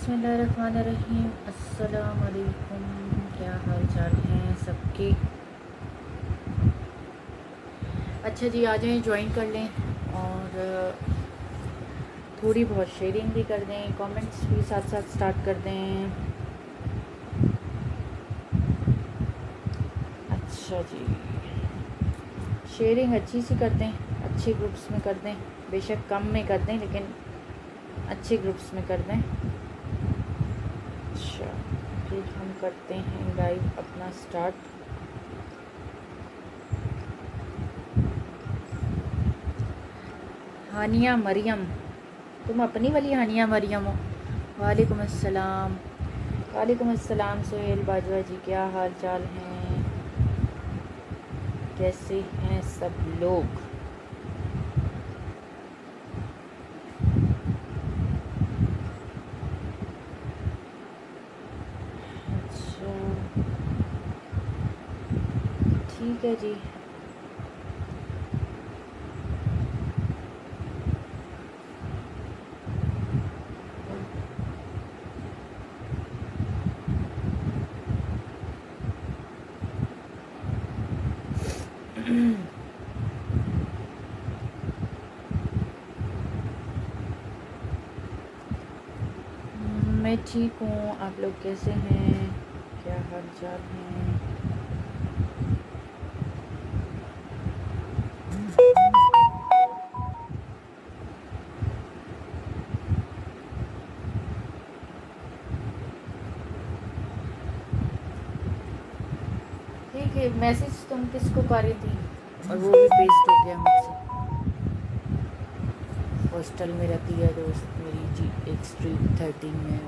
बिस्मिल्लाहिर्रहमानिर्रहीम। अस्सलाम वालेकुम। क्या हाल चाल हैं सबके? अच्छा जी, आ जाएं, ज्वाइन कर लें और थोड़ी बहुत शेयरिंग भी कर दें, कमेंट्स भी साथ साथ स्टार्ट कर दें। अच्छा जी, शेयरिंग अच्छी सी कर दें, अच्छे ग्रुप्स में कर दें, बेशक कम में कर दें लेकिन अच्छे ग्रुप्स में कर दें। अच्छा, फिर हम करते हैं लाइव अपना स्टार्ट। हानिया मरियम, तुम अपनी वाली हानिया मरियम हो? वालेकुम अस्सलाम। वालेकुम अस्सलाम सोहेल बाजवा जी, क्या हाल चाल हैं? कैसे हैं सब लोग? अच्छा, ठीक है जी। मैं ठीक हूँ, आप लोग कैसे हैं? क्या हाल चाल हैं? ठीक है, मैसेज तुम किसको कर रही थी? और वो भी पेस्ट हो गया मुझसे। हॉस्टल में रहती है दोस्त मेरी जी, एक स्ट्रीट 13 में।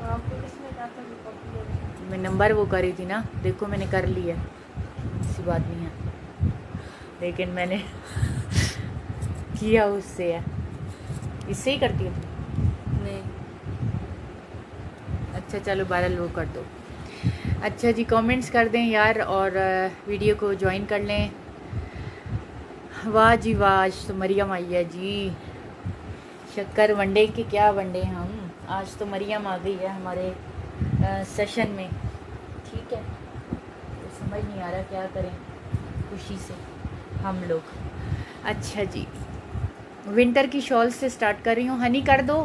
आपको किसने कहा था कि कॉपी है? मैं नंबर वो करी थी ना, देखो मैंने कर लिया, ऐसी बात नहीं है, लेकिन मैंने किया उससे है। इससे ही करती हो तुम? नहीं। अच्छा चलो, बहरहाल वो कर दो। अच्छा जी, कमेंट्स कर दें यार और वीडियो को ज्वाइन कर लें। वाह जी वाह, आज तो मरियम आई है जी। शक्कर वनडे के क्या वनडे हम, आज तो मरियम आ गई है हमारे सेशन में। ठीक है, तो समझ नहीं आ रहा क्या करें खुशी से हम लोग। अच्छा जी, विंटर की शॉल से स्टार्ट कर रही हूँ। हनी कर दो,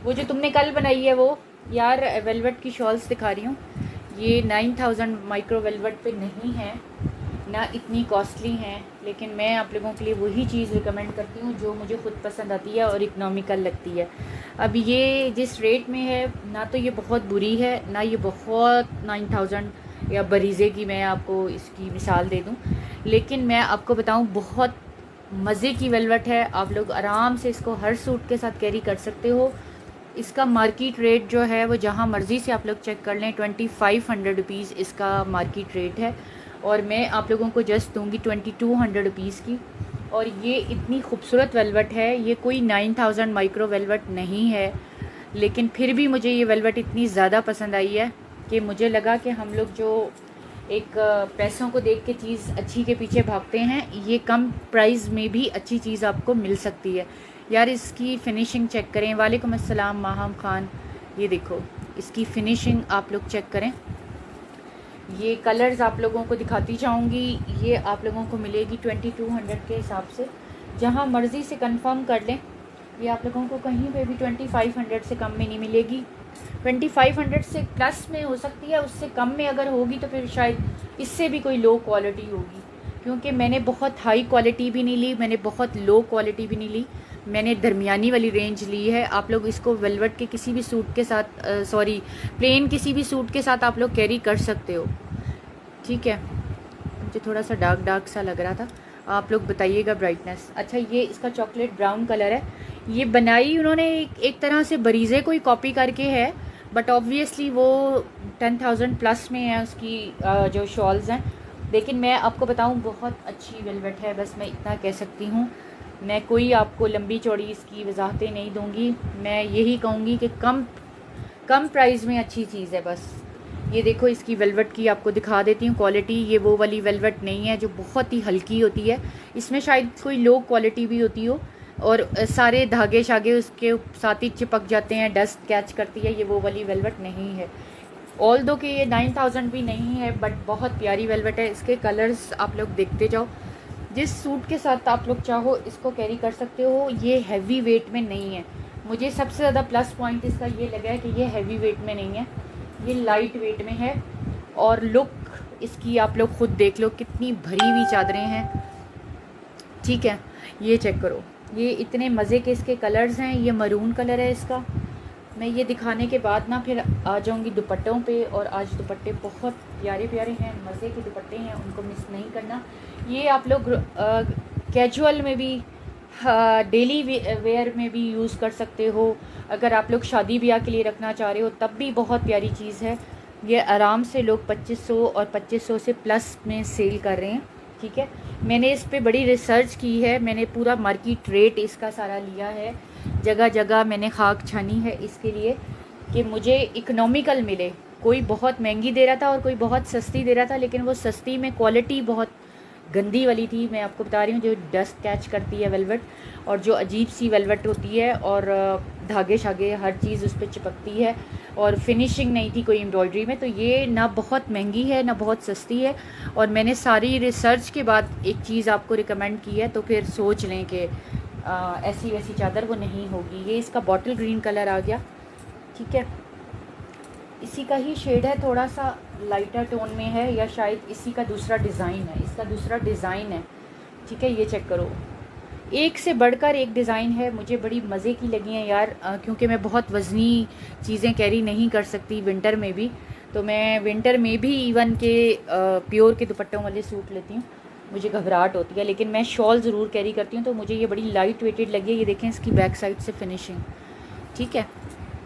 वो जो तुमने कल बनाई है वो यार, वेलवेट की शॉल्स दिखा रही हूँ। ये 9000 माइक्रो वेलवेट पे नहीं है ना, इतनी कॉस्टली हैं, लेकिन मैं आप लोगों के लिए वही चीज़ रिकमेंड करती हूँ जो मुझे ख़ुद पसंद आती है और इकनॉमिकल लगती है। अब ये जिस रेट में है ना, तो ये बहुत बुरी है ना, ये बहुत 9000 या बरीज़े की मैं आपको इसकी मिसाल दे दूँ, लेकिन मैं आपको बताऊँ बहुत मज़े की वेलवेट है। आप लोग आराम से इसको हर सूट के साथ कैरी कर सकते हो। इसका मार्केट रेट जो है वो जहाँ मर्ज़ी से आप लोग चेक कर लें, 2500 रुपीज़ इसका मार्केट रेट है, और मैं आप लोगों को जस्ट दूंगी 2200 रुपीज़ की। और ये इतनी खूबसूरत वेलवेट है, ये कोई 9000 माइक्रो वेलवेट नहीं है, लेकिन फिर भी मुझे ये वेलवेट इतनी ज़्यादा पसंद आई है कि मुझे लगा कि हम लोग जो एक पैसों को देख के चीज़ अच्छी के पीछे भागते हैं, ये कम प्राइस में भी अच्छी चीज़ आपको मिल सकती है यार। इसकी फ़िनिशिंग चेक करें। वालेकुम अस्सलाम माहम खान, ये देखो इसकी फ़िनिशिंग आप लोग चेक करें। ये कलर्स आप लोगों को दिखाती जाऊंगी, ये आप लोगों को मिलेगी 2200 के हिसाब से, जहां मर्ज़ी से कंफर्म कर लें। ये आप लोगों को कहीं पे भी 2500 से कम में नहीं मिलेगी। 2500 से प्लस में हो सकती है, उससे कम में अगर होगी तो फिर शायद इससे भी कोई लो क्वालिटी होगी, क्योंकि मैंने बहुत हाई क्वालिटी भी नहीं ली, मैंने बहुत लो क्वालिटी भी नहीं ली, मैंने दरमियानी वाली रेंज ली है। आप लोग इसको वेलवेट के किसी भी सूट के साथ, सॉरी प्लेन किसी भी सूट के साथ आप लोग कैरी कर सकते हो। ठीक है, मुझे थोड़ा सा डार्क डार्क सा लग रहा था, आप लोग बताइएगा ब्राइटनेस। अच्छा, ये इसका चॉकलेट ब्राउन कलर है। ये बनाई उन्होंने एक तरह से बरीज़े को ही कॉपी करके है, बट ऑब्वियसली वो 10,000 प्लस में है उसकी जो शॉल्स हैं, लेकिन मैं आपको बताऊं बहुत अच्छी वेलवेट है, बस मैं इतना कह सकती हूँ। मैं कोई आपको लंबी चौड़ी इसकी वजाहतें नहीं दूंगी, मैं यही कहूँगी कि कम प्राइस में अच्छी चीज़ है बस। ये देखो इसकी वेलवेट की आपको दिखा देती हूँ क्वालिटी। ये वो वाली वेलवेट नहीं है जो बहुत ही हल्की होती है, इसमें शायद कोई लो क्वालिटी भी होती हो, और सारे धागे शागे उसके साथ ही चिपक जाते हैं, डस्ट कैच करती है, ये वो वाली वेलवेट नहीं है। ऑल दो कि ये 9000 भी नहीं है, बट बहुत प्यारी वेलवेट है। इसके कलर्स आप लोग देखते जाओ, जिस सूट के साथ आप लोग चाहो इसको कैरी कर सकते हो। ये हैवी वेट में नहीं है, मुझे सबसे ज़्यादा प्लस पॉइंट इसका ये लगा है कि ये हैवी वेट में नहीं है, ये लाइट वेट में है। और लुक इसकी आप लोग खुद देख लो, कितनी भरी हुई चादरें हैं, ठीक है। ये चेक करो, ये इतने मज़े के इसके कलर्स हैं। ये मरून कलर है इसका। मैं ये दिखाने के बाद ना फिर आ जाऊँगी दुपट्टों पे, और आज दुपट्टे बहुत प्यारे प्यारे हैं, मज़े के दुपट्टे हैं, उनको मिस नहीं करना। ये आप लोग कैजुअल में भी, डेली वेयर में भी यूज़ कर सकते हो। अगर आप लोग शादी ब्याह के लिए रखना चाह रहे हो तब भी बहुत प्यारी चीज़ है। ये आराम से लोग 2500 और 2500 से प्लस में सेल कर रहे हैं, ठीक है। मैंने इस पे बड़ी रिसर्च की है, मैंने पूरा मार्केट रेट इसका सारा लिया है, जगह जगह मैंने खाक छानी है इसके लिए कि मुझे इकोनॉमिकल मिले। कोई बहुत महंगी दे रहा था और कोई बहुत सस्ती दे रहा था, लेकिन वो सस्ती में क्वालिटी बहुत गंदी वाली थी। मैं आपको बता रही हूँ, जो डस्ट कैच करती है वेलवेट, और जो अजीब सी वेलवेट होती है, और धागे शागे हर चीज़ उस पर चिपकती है, और फिनिशिंग नहीं थी कोई एम्ब्रॉयडरी में। तो ये ना बहुत महंगी है ना बहुत सस्ती है, और मैंने सारी रिसर्च के बाद एक चीज़ आपको रिकमेंड की है, तो फिर सोच लें कि ऐसी वैसी चादर वो नहीं होगी। ये इसका बॉटल ग्रीन कलर आ गया, ठीक है। इसी का ही शेड है, थोड़ा सा लाइटर टोन में है, या शायद इसी का दूसरा डिज़ाइन है, इसका दूसरा डिज़ाइन है, ठीक है। ये चेक करो, एक से बढ़कर एक डिज़ाइन है। मुझे बड़ी मज़े की लगी हैं यार, क्योंकि मैं बहुत वज़नी चीज़ें कैरी नहीं कर सकती विंटर में भी, तो मैं विंटर में भी इवन के प्योर के दुपट्टों वाले सूट लेती हूँ, मुझे घबराहट होती है, लेकिन मैं शॉल ज़रूर कैरी करती हूँ। तो मुझे ये बड़ी लाइट वेटेड लगी है। ये देखें इसकी बैक साइड से फिनिशिंग, ठीक है।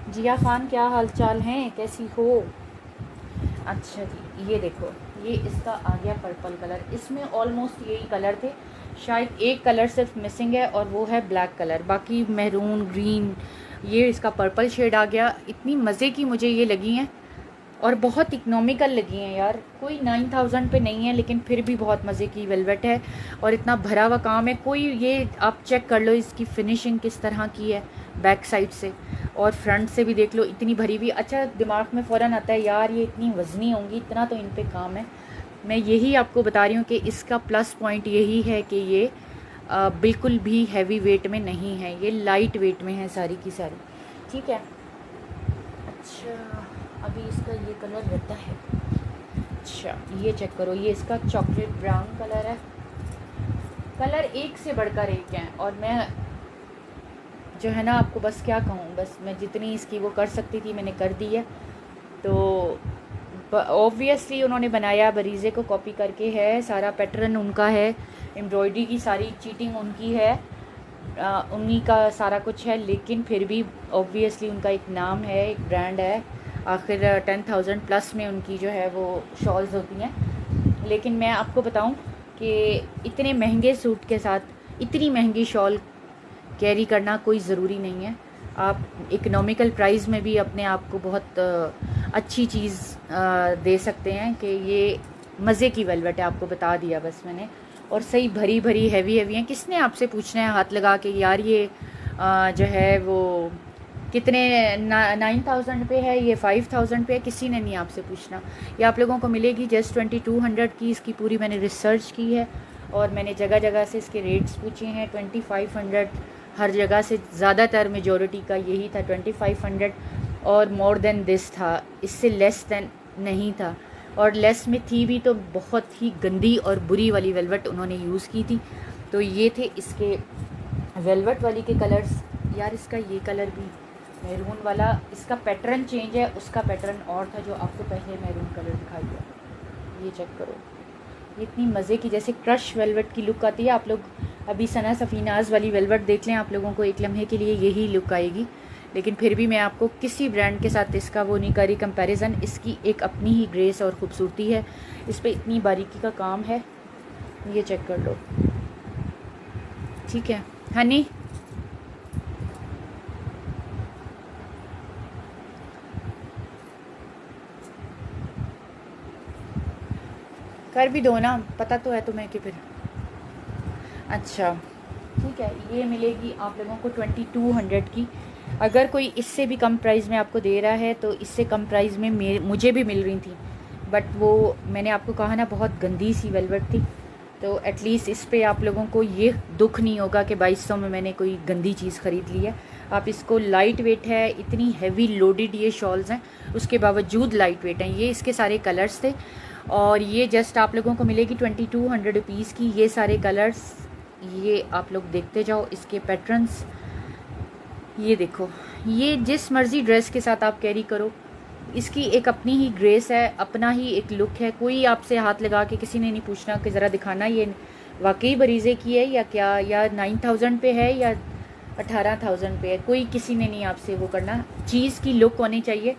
जिया खान क्या हाल चाल हैं, कैसी हो? अच्छा जी, ये देखो, ये इसका आ गया पर्पल कलर। इसमें ऑलमोस्ट यही कलर थे, शायद एक कलर सिर्फ मिसिंग है और वो है ब्लैक कलर, बाकी मैरून ग्रीन। ये इसका पर्पल शेड आ गया। इतनी मज़े की मुझे ये लगी हैं, और बहुत इकनॉमिकल लगी हैं यार। कोई 9000 पे नहीं है, लेकिन फिर भी बहुत मज़े की वेलवेट है, और इतना भरा हुआ काम है। कोई ये आप चेक कर लो इसकी फिनिशिंग किस तरह की है, बैक साइड से और फ्रंट से भी देख लो, इतनी भरी हुई। अच्छा, दिमाग में फ़ौरन आता है यार ये इतनी वज़नी होंगी, इतना तो इन पे काम है। मैं यही आपको बता रही हूँ कि इसका प्लस पॉइंट यही है कि ये बिल्कुल भी हैवी वेट में नहीं है, ये लाइट वेट में है सारी की सारी, ठीक है। अच्छा, अभी इसका ये कलर रहता है। अच्छा, ये चेक करो, ये इसका चॉकलेट ब्राउन कलर है। कलर एक से बढ़कर एक हैं, और मैं जो है ना आपको बस क्या कहूँ, बस मैं जितनी इसकी वो कर सकती थी मैंने कर दी है। तो ऑब्वियसली उन्होंने बनाया बरीज़े को कॉपी करके है, सारा पैटर्न उनका है, एम्ब्रॉयडरी की सारी चीटिंग उनकी है, उन्हीं का सारा कुछ है, लेकिन फिर भी ऑब्वियसली उनका एक नाम है, एक ब्रांड है। आखिर 10,000 प्लस में उनकी जो है वो शॉल्स होती हैं। लेकिन मैं आपको बताऊं कि इतने महंगे सूट के साथ इतनी महंगी शॉल कैरी करना कोई ज़रूरी नहीं है। आप इकोनॉमिकल प्राइस में भी अपने आप को बहुत अच्छी चीज़ दे सकते हैं कि ये मज़े की वेलवेट है, आपको बता दिया बस मैंने। और सही भरी भरी हैवी हैवी हैं। किसने आपसे पूछना है हाथ लगा के यार ये जो है वो कितने 9000 पे है, ये 5000 पे है, किसी ने नहीं आपसे पूछना। ये आप लोगों को मिलेगी जस्ट 2200 की। इसकी पूरी मैंने रिसर्च की है, और मैंने जगह जगह से इसके रेट्स पूछे हैं। 2500 हर जगह से, ज़्यादातर मेजॉरिटी का यही था 2500, और मोर देन दिस था, इससे लेस देन नहीं था। और लेस में थी भी तो बहुत ही गंदी और बुरी वाली वेलवेट उन्होंने यूज़ की थी। तो ये थे इसके वेलवेट वाली के कलर्स। यार इसका ये कलर भी मैरून वाला, इसका पैटर्न चेंज है, उसका पैटर्न और था जो आपको पहले मैरून कलर दिखाई दिया। ये चेक करो, ये इतनी मज़े की जैसे क्रश वेलवेट की लुक आती है। आप लोग अभी सना सफ़ीनाज वाली वेलवेट देख लें, आप लोगों को एक लम्हे के लिए यही लुक आएगी। लेकिन फिर भी मैं आपको किसी ब्रांड के साथ इसका वो नहीं करी कंपैरिजन। इसकी एक अपनी ही ग्रेस और ख़ूबसूरती है, इस पर इतनी बारीकी का काम है। ये चेक कर लो, ठीक है हनी। कर भी दो ना, पता तो है तुम्हें कि फिर। अच्छा ठीक ठीक है, ये मिलेगी आप लोगों को 2200 की। अगर कोई इससे भी कम प्राइस में आपको दे रहा है तो इससे कम प्राइस में मुझे भी मिल रही थी, बट वो मैंने आपको कहा ना बहुत गंदी सी वेलवेट थी, तो एटलीस्ट इस पे आप लोगों को ये दुख नहीं होगा कि 2200 में मैंने कोई गंदी चीज़ ख़रीद ली है। आप इसको, लाइट वेट है, इतनी हैवी लोडेड ये शॉल्स हैं, उसके बावजूद लाइट वेट हैं। ये इसके सारे कलर्स थे और ये जस्ट आप लोगों को मिलेगी 2200 रुपीज़ की। ये सारे कलर्स, ये आप लोग देखते जाओ, इसके पैटर्न्स ये देखो, ये जिस मर्ज़ी ड्रेस के साथ आप कैरी करो, इसकी एक अपनी ही ग्रेस है, अपना ही एक लुक है। कोई आपसे हाथ लगा के किसी ने नहीं पूछना कि ज़रा दिखाना ये वाकई बरीज़े की है या क्या, या 9000 पे है या 18000 पे है, कोई किसी ने नहीं आपसे वो करना। चीज़ की लुक होनी चाहिए।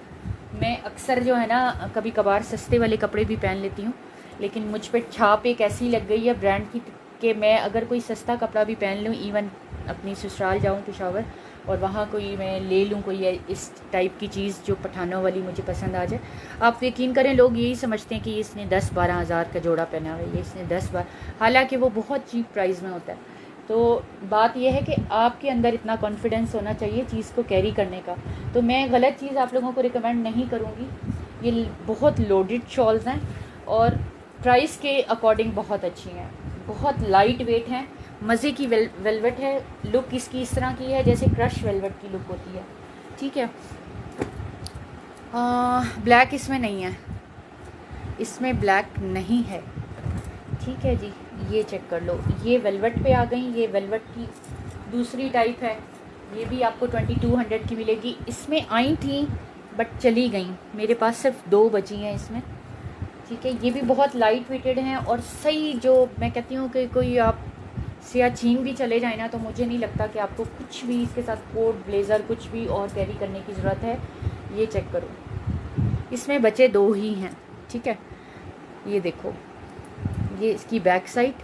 मैं अक्सर जो है ना कभी कभार सस्ते वाले कपड़े भी पहन लेती हूँ, लेकिन मुझ पर छाप एक ऐसी लग गई है ब्रांड की कि मैं अगर कोई सस्ता कपड़ा भी पहन लूँ, इवन अपनी ससुराल जाऊँ पेशावर और वहाँ कोई मैं ले लूँ कोई इस टाइप की चीज़ जो पठानों वाली मुझे पसंद आ जाए, आप यकीन करें लोग यही समझते हैं कि इसने 10-12 हज़ार का जोड़ा पहना हुआ है, ये इसने 10-12, हालांकि वो बहुत चीप प्राइस में होता है। तो बात यह है कि आपके अंदर इतना कॉन्फिडेंस होना चाहिए चीज़ को कैरी करने का। तो मैं गलत चीज़ आप लोगों को रिकमेंड नहीं करूँगी। ये बहुत लोडेड शॉल्स हैं और प्राइस के अकॉर्डिंग बहुत अच्छी हैं, बहुत लाइट वेट हैं, मज़े की वेलवेट है। लुक इसकी इस तरह की है जैसे क्रश वेलवेट की लुक होती है, ठीक है। ब्लैक इसमें नहीं है, इसमें ब्लैक नहीं है, ठीक है जी। ये चेक कर लो, ये वेलवेट पे आ गई। ये वेलवेट की दूसरी टाइप है, ये भी आपको 2200 की मिलेगी। इसमें आई थी बट चली गई, मेरे पास सिर्फ 2 बची हैं इसमें, ठीक है। ये भी बहुत लाइट वेटेड हैं और सही, जो मैं कहती हूँ कि कोई आप सियाचिन भी चले जाए ना, तो मुझे नहीं लगता कि आपको कुछ भी इसके साथ कोट ब्लेज़र कुछ भी और कैरी करने की ज़रूरत है। ये चेक करो, इसमें बचे 2 ही हैं, ठीक है। ये देखो, ये इसकी बैक साइड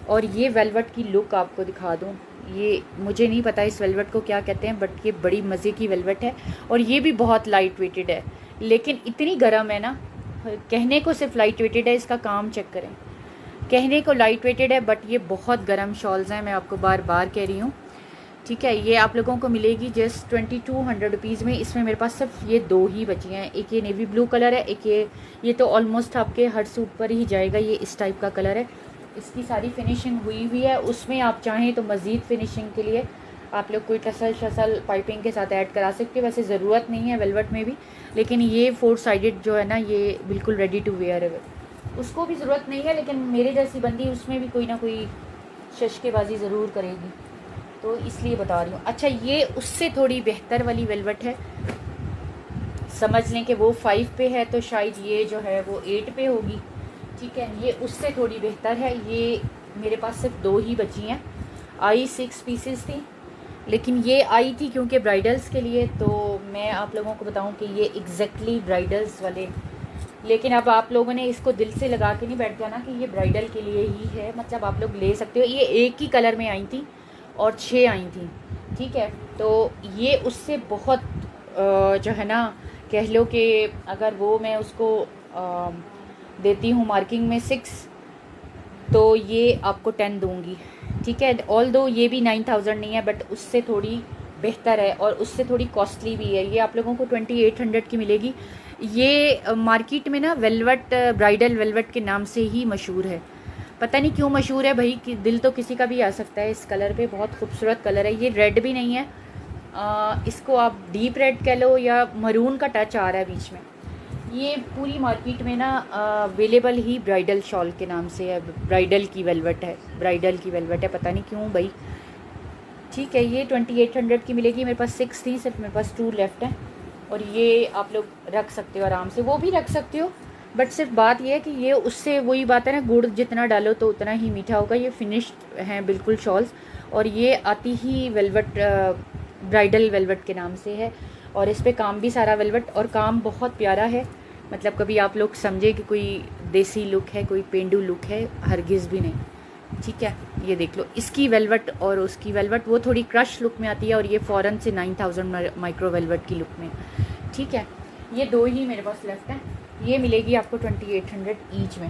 और ये वेलवेट की लुक आपको दिखा दूँ। ये मुझे नहीं पता इस वेलवेट को क्या कहते हैं, बट ये बड़ी मज़े की वेलवेट है और ये भी बहुत लाइट वेटेड है, लेकिन इतनी गर्म है ना, कहने को सिर्फ लाइट वेटेड है, इसका काम चेक करें। कहने को लाइट वेटेड है बट ये बहुत गर्म शॉल्स हैं, मैं आपको बार बार कह रही हूँ, ठीक है। ये आप लोगों को मिलेगी जस्ट 2200 रुपीज़ में। इसमें मेरे पास सिर्फ ये 2 ही बची हैं, एक ये नेवी ब्लू कलर है, एक ये तो ऑलमोस्ट आपके हर सूट पर ही जाएगा, ये इस टाइप का कलर है। इसकी सारी फिनिशिंग हुई हुई है, उसमें आप चाहें तो मज़ीद फिनिशिंग के लिए आप लोग कोई टसल शसल पाइपिंग के साथ ऐड करा सकते हैं, वैसे ज़रूरत नहीं है वेलवेट में भी, लेकिन ये 4 साइडेड जो है ना, ये बिल्कुल रेडी टू वेयर है, उसको भी ज़रूरत नहीं है, लेकिन मेरे जैसी बंदी उसमें भी कोई ना कोई शशकेबाजी ज़रूर करेगी, तो इसलिए बता रही हूँ। अच्छा, ये उससे थोड़ी बेहतर वाली वेलवेट है, समझ लें कि वो 5 पे है तो शायद ये जो है वो 8 पे होगी, ठीक है। ये उससे थोड़ी बेहतर है। ये मेरे पास सिर्फ 2 ही बची हैं, आई 6 पीसेस थी, लेकिन ये आई थी क्योंकि ब्राइडल्स के लिए, तो मैं आप लोगों को बताऊं कि ये एग्जैक्टली ब्राइडल्स वाले, लेकिन अब आप लोगों ने इसको दिल से लगा के नहीं बैठ जाना कि ये ब्राइडल के लिए ही है, मतलब आप लोग ले सकते हो। ये एक ही कलर में आई थी और 6 आई थी, ठीक है। तो ये उससे बहुत जो है ना, कह लो कि अगर वो मैं उसको देती हूँ मार्किंग में 6, तो ये आपको 10 दूँगी, ठीक है। ऑल दो ये भी 9000 नहीं है, बट उससे थोड़ी बेहतर है और उससे थोड़ी कॉस्टली भी है। ये आप लोगों को 2800 की मिलेगी। ये मार्केट में ना वेलवेट, ब्राइडल वेलवेट के नाम से ही मशहूर है, पता नहीं क्यों मशहूर है भाई, कि दिल तो किसी का भी आ सकता है इस कलर पे, बहुत खूबसूरत कलर है। ये रेड भी नहीं है, इसको आप डीप रेड कह लो या मरून का टच आ रहा है बीच में। ये पूरी मार्केट में ना अवेलेबल ही ब्राइडल शॉल के नाम से है, ब्राइडल की वेलवेट है, ब्राइडल की वेलवेट है, पता नहीं क्यों भाई, ठीक है। ये 2800 की मिलेगी। मेरे पास 6 थी, सिर्फ मेरे पास 2 लेफ्ट हैं, और ये आप लोग रख सकते हो आराम से, वो भी रख सकते हो, बट सिर्फ बात ये है कि ये उससे वही बात है ना, गुड़ जितना डालो तो उतना ही मीठा होगा। ये फिनिश्ड हैं बिल्कुल शॉल्स, और ये आती ही वेलवेट, ब्राइडल वेलवेट के नाम से है, और इस पर काम भी सारा वेलवेट, और काम बहुत प्यारा है, मतलब कभी आप लोग समझे कि कोई देसी लुक है, कोई पेंडू लुक है, हरगिज़ भी नहीं, ठीक है। ये देख लो, इसकी वेलवेट और उसकी वेलवेट, वो थोड़ी क्रश लुक में आती है और ये फ़ौरन से 9000 माइक्रो वेलवेट की लुक में, ठीक है। ये 2 ही मेरे पास लेफ्ट हैं, ये मिलेगी आपको 2800 ईच में।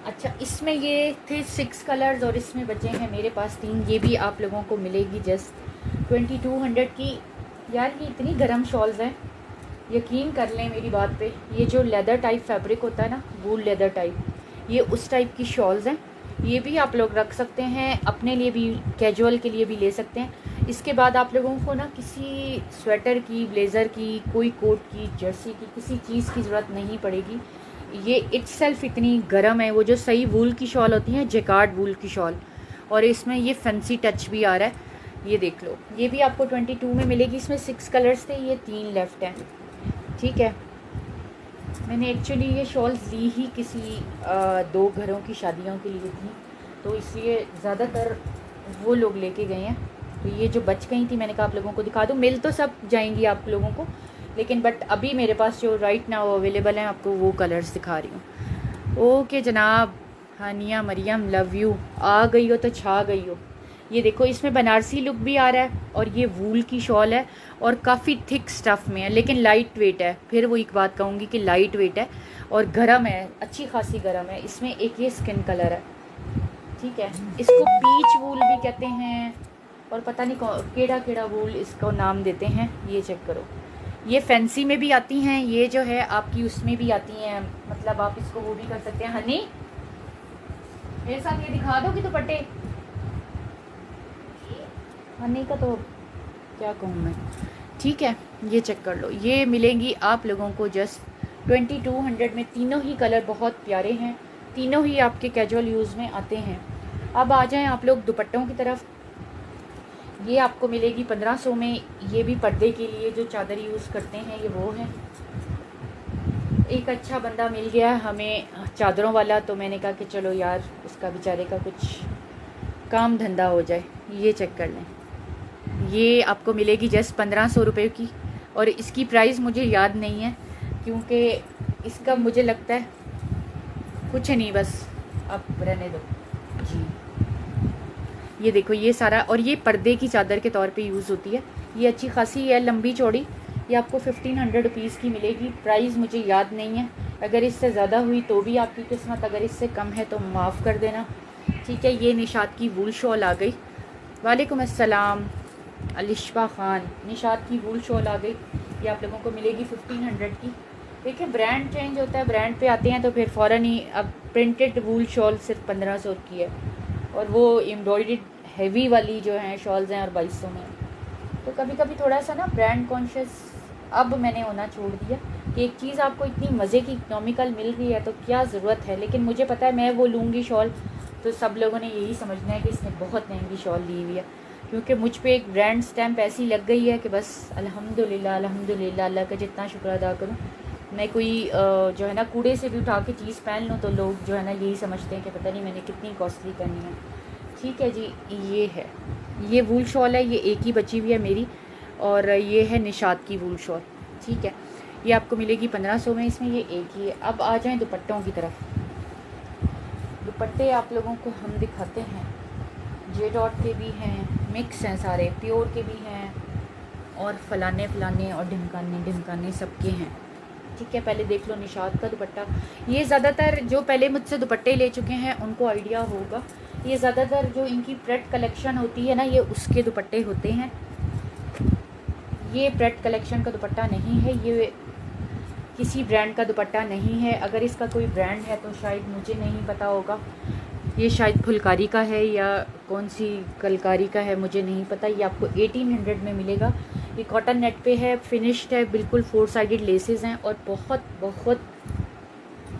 अच्छा, इसमें ये थे 6 कलर्स और इसमें बचे हैं मेरे पास 3। ये भी आप लोगों को मिलेगी जस्ट 2200 की। यार ये इतनी गर्म शॉल्स हैं, यकीन कर लें मेरी बात पे। ये जो लेदर टाइप फैब्रिक होता है ना, वूल लेदर टाइप, ये उस टाइप की शॉल्स हैं। ये भी आप लोग रख सकते हैं, अपने लिए भी, कैजुअल के लिए भी ले सकते हैं। इसके बाद आप लोगों को ना किसी स्वेटर की, ब्लेज़र की, कोई कोट की, जर्सी की, किसी चीज़ की ज़रूरत नहीं पड़ेगी। ये इट्सेल्फ इतनी गर्म है। वो जो सही वूल की शॉल होती है, जेकार्ड वूल की शॉल, और इसमें ये फैंसी टच भी आ रहा है। ये देख लो, ये भी आपको 22 में मिलेगी। इसमें 6 कलर्स थे, ये 3 लेफ़्ट हैं। ठीक है, मैंने एक्चुअली ये शॉल्स ली ही किसी 2 घरों की शादियों के लिए थी, तो इसलिए ज़्यादातर वो लोग लेके गए हैं। तो ये जो बच गई थी, मैंने कहा आप लोगों को दिखा दूँ। मिल तो सब जाएंगी आप लोगों को, लेकिन बट अभी मेरे पास जो राइट नाउ अवेलेबल हैं, आपको वो कलर्स दिखा रही हूँ। ओके जनाब, हानिया मरियम लव यू। आ गई हो तो छा गई हो। ये देखो, इसमें बनारसी लुक भी आ रहा है, और ये वूल की शॉल है और काफ़ी थिक स्टफ़ में है, लेकिन लाइट वेट है। फिर वो एक बात कहूँगी कि लाइट वेट है और गर्म है, अच्छी खासी गर्म है। इसमें एक ये स्किन कलर है, ठीक है। इसको पीच वूल भी कहते हैं, और पता नहीं केड़ा केड़ा वूल इसको नाम देते हैं। ये चेक करो, ये फैंसी में भी आती हैं, ये जो है आपकी उसमें भी आती हैं। मतलब आप इसको वो भी कर सकते हैं। हनी, मेरे साथ ये दिखा दो कि दुपट्टे। हनी का तो क्या कहूँ मैं। ठीक है, ये चेक कर लो, ये मिलेंगी आप लोगों को जस्ट 2200 में। तीनों ही कलर बहुत प्यारे हैं, तीनों ही आपके कैजुअल यूज़ में आते हैं। अब आ जाएं आप लोग दुपट्टों की तरफ। ये आपको मिलेगी 1500 में। ये भी पर्दे के लिए जो चादर यूज़ करते हैं, ये वो है। एक अच्छा बंदा मिल गया हमें चादरों वाला, तो मैंने कहा कि चलो यार उसका बेचारे का कुछ काम धंधा हो जाए। ये चेक कर लें, ये आपको मिलेगी जस्ट 1500 रुपये की, और इसकी प्राइस मुझे याद नहीं है, क्योंकि इसका मुझे लगता है कुछ नहीं, बस अब रहने दो जी। ये देखो, ये सारा, और ये पर्दे की चादर के तौर पे यूज़ होती है। ये अच्छी खासी है, लंबी चौड़ी। ये आपको 1500 रुपीज़ की मिलेगी। प्राइस मुझे याद नहीं है, अगर इससे ज़्यादा हुई तो भी आपकी किस्मत, अगर इससे कम है तो माफ़ कर देना। ठीक है, ये निशात की वूल शॉल आ गई। वालेकुम अस्सलाम अलिशबा ख़ान, निशात की वूल शॉल आ गई। ये आप लोगों को मिलेगी 1500 की। देखिए, ब्रांड चेंज होता है, ब्रांड पे आते हैं तो फिर फ़ौरन ही। अब प्रिंटेड वूल शॉल सिर्फ 1500 की है, और वो एम्ब्रॉयडर्ड हैवी वाली जो हैं शॉल्स हैं और 2200 में। तो कभी कभी थोड़ा सा ना ब्रांड कॉन्शियस अब मैंने होना छोड़ दिया कि एक चीज़ आपको इतनी मज़े की इकनॉमिकल मिल रही है तो क्या ज़रूरत है। लेकिन मुझे पता है, मैं वो लूँगी शॉल तो सब लोगों ने यही समझना है कि इसने बहुत महंगी शॉल ली हुई है, क्योंकि मुझ पे एक ब्रांड स्टैम्प ऐसी लग गई है कि बस अल्हम्दुलिल्लाह अल्हम्दुलिल्लाह, अल्लाह का जितना शुक्र अदा करूँ। मैं कोई जो है ना कूड़े से भी उठा के चीज़ पहन लूँ तो लोग जो है ना यही समझते हैं कि पता नहीं मैंने कितनी कॉस्टली करनी है। ठीक है जी, ये है, ये वूल शॉल है, ये एक ही बची हुई है मेरी, और ये है निशात की वूल शॉल। ठीक है, ये आपको मिलेगी 1500 में। इसमें ये एक ही है। अब आ जाएं दुपट्टों की तरफ। दुपट्टे आप लोगों को हम दिखाते हैं, जे डॉट के भी हैं, मिक्स हैं सारे, प्योर के भी हैं, और फलाने फलाने और ढिमकाने ढिमकाने सबके हैं। ठीक है, पहले देख लो निशात का दुपट्टा। ये ज़्यादातर जो पहले मुझसे दुपट्टे ले चुके हैं उनको आइडिया होगा। ये ज़्यादातर जो इनकी प्रेट कलेक्शन होती है ना, ये उसके दुपट्टे होते हैं। ये प्रेट कलेक्शन का दुपट्टा नहीं है, ये किसी ब्रांड का दुपट्टा नहीं है। अगर इसका कोई ब्रांड है तो शायद मुझे नहीं पता होगा। ये शायद फुलकारी का है या कौन सी कलकारी का है, मुझे नहीं पता। ये आपको 1800 में मिलेगा। ये कॉटन नेट पे है, फिनिश्ड है, बिल्कुल 4 साइडेड लेसेस हैं, और बहुत बहुत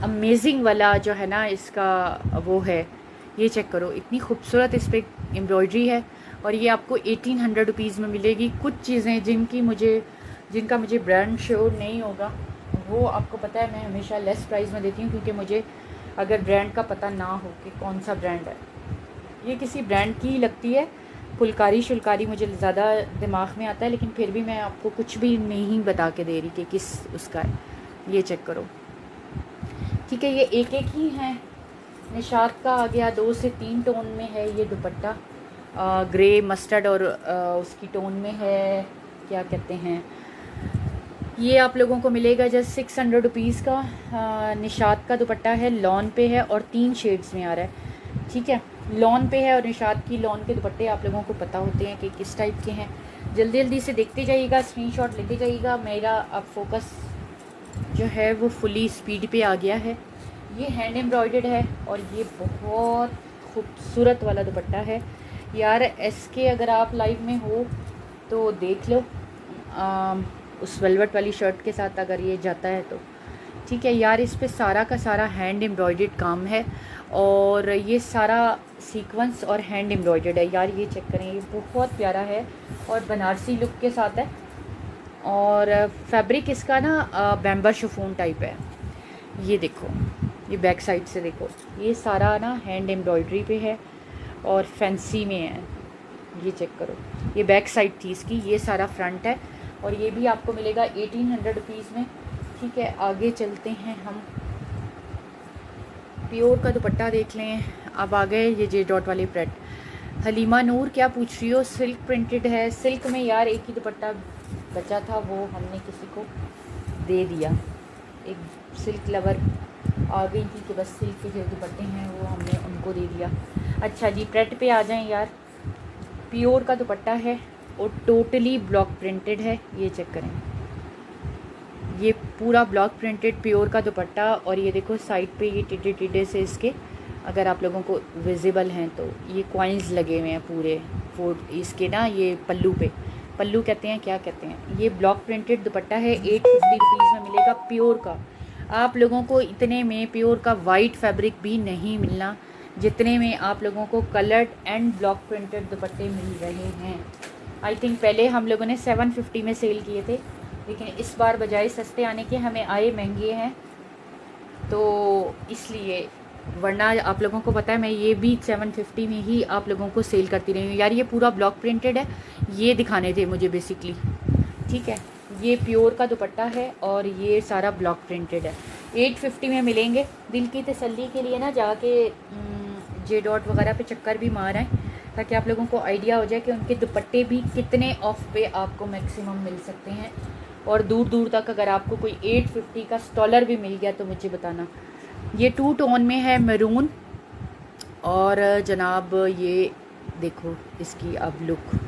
अमेजिंग वाला जो है ना इसका वो है। ये चेक करो, इतनी खूबसूरत इस पर एम्ब्रॉयडरी है, और ये आपको 1800 रुपीज़ में मिलेगी। कुछ चीज़ें जिनका मुझे ब्रांड श्योर नहीं होगा, वो आपको पता है मैं हमेशा लेस प्राइस में देती हूँ, क्योंकि मुझे अगर ब्रांड का पता ना हो कि कौन सा ब्रांड है। ये किसी ब्रांड की लगती है, फुलकारी शुलकारी मुझे ज़्यादा दिमाग में आता है, लेकिन फिर भी मैं आपको कुछ भी नहीं बता के दे रही कि किस उसका है। ये चेक करो, ठीक है, ये एक एक ही है। निशात का आ गया, 2 से 3 टोन में है ये दुपट्टा, ग्रे मस्टर्ड और उसकी टोन में है, क्या कहते हैं, ये आप लोगों को मिलेगा जस्ट 600 रुपीज़ का। निशात का दुपट्टा है, लॉन पे है और 3 शेड्स में आ रहा है। ठीक है, लॉन पे है और निशात की लॉन के दुपट्टे आप लोगों को पता होते हैं कि किस टाइप के हैं। जल्दी जल्दी से देखते जाइएगा, स्क्रीनशॉट लेते जाइएगा। मेरा अब फोकस जो है वो फुली स्पीड पे आ गया है। ये हैंड एम्ब्रॉयडर्ड है और ये बहुत खूबसूरत वाला दुपट्टा है यार। इसके अगर आप लाइव में हो तो देख लो, उस वेलवेट वाली शर्ट के साथ अगर ये जाता है तो ठीक है यार। इस पे सारा का सारा हैंड एम्ब्रॉयडर्ड काम है और ये सारा सीक्वेंस और हैंड एम्ब्रॉयडर्ड है यार। ये चेक करें, ये बहुत प्यारा है और बनारसी लुक के साथ है। और फैब्रिक इसका ना बैम्बर शिफॉन टाइप है। ये देखो, ये बैक साइड से देखो, ये सारा ना हैंड एम्ब्रॉयडरी पे है और फैंसी में है। ये चेक करो, ये बैक साइड थी इसकी, ये सारा फ्रंट है और ये भी आपको मिलेगा 1800 रुपीज़ में। ठीक है, आगे चलते हैं हम। प्योर का दुपट्टा देख लें। अब आ गए ये जे डॉट वाले प्रेट। हलीमा नूर क्या पूछ रही हो? सिल्क प्रिंटेड है। सिल्क में यार एक ही दुपट्टा बचा था, वो हमने किसी को दे दिया। एक सिल्क लवर आ गई थी कि बस सिल्क के जो दुपट्टे हैं वो हमने उनको दे दिया। अच्छा जी, प्रेट पे आ जाएं यार। प्योर का दुपट्टा है और टोटली ब्लॉक प्रिंटेड है। ये चेक करें, ये पूरा ब्लॉक प्रिंटेड प्योर का दुपट्टा। और ये देखो साइड पे ये टिड्डे टिड्डे से इसके, अगर आप लोगों को विजिबल हैं तो ये कॉइन्स लगे हुए हैं पूरे इसके ना, ये पल्लू पे, पल्लू कहते हैं क्या कहते हैं। ये ब्लॉक प्रिंटेड दुपट्टा है, 850 रुपीज़ में मिलेगा प्योर का। आप लोगों को इतने में प्योर का वाइट फैब्रिक भी नहीं मिलना जितने में आप लोगों को कलर्ड एंड ब्लॉक प्रिंटेड दुपट्टे मिल रहे हैं। आई थिंक पहले हम लोगों ने 750 में सेल किए थे, लेकिन इस बार बजाय सस्ते आने के हमें आए महंगे हैं, तो इसलिए। वरना आप लोगों को पता है मैं ये भी 750 में ही आप लोगों को सेल करती रही हूँ यार। ये पूरा ब्लॉक प्रिंटेड है, ये दिखाने थे मुझे बेसिकली। ठीक है, ये प्योर का दुपट्टा है और ये सारा ब्लॉक प्रिंटेड है। 850 में मिलेंगे। दिल की तसल्ली के लिए ना जाके जे डॉट वगैरह पे चक्कर भी मार आएँ, ताकि आप लोगों को आइडिया हो जाए कि उनके दुपट्टे भी कितने ऑफ पे आपको मैक्सिमम मिल सकते हैं। और दूर दूर तक अगर आपको कोई 850 का स्टॉलर भी मिल गया तो मुझे बताना। ये 2 टोन में है, मैरून और जनाब ये देखो इसकी अब लुक,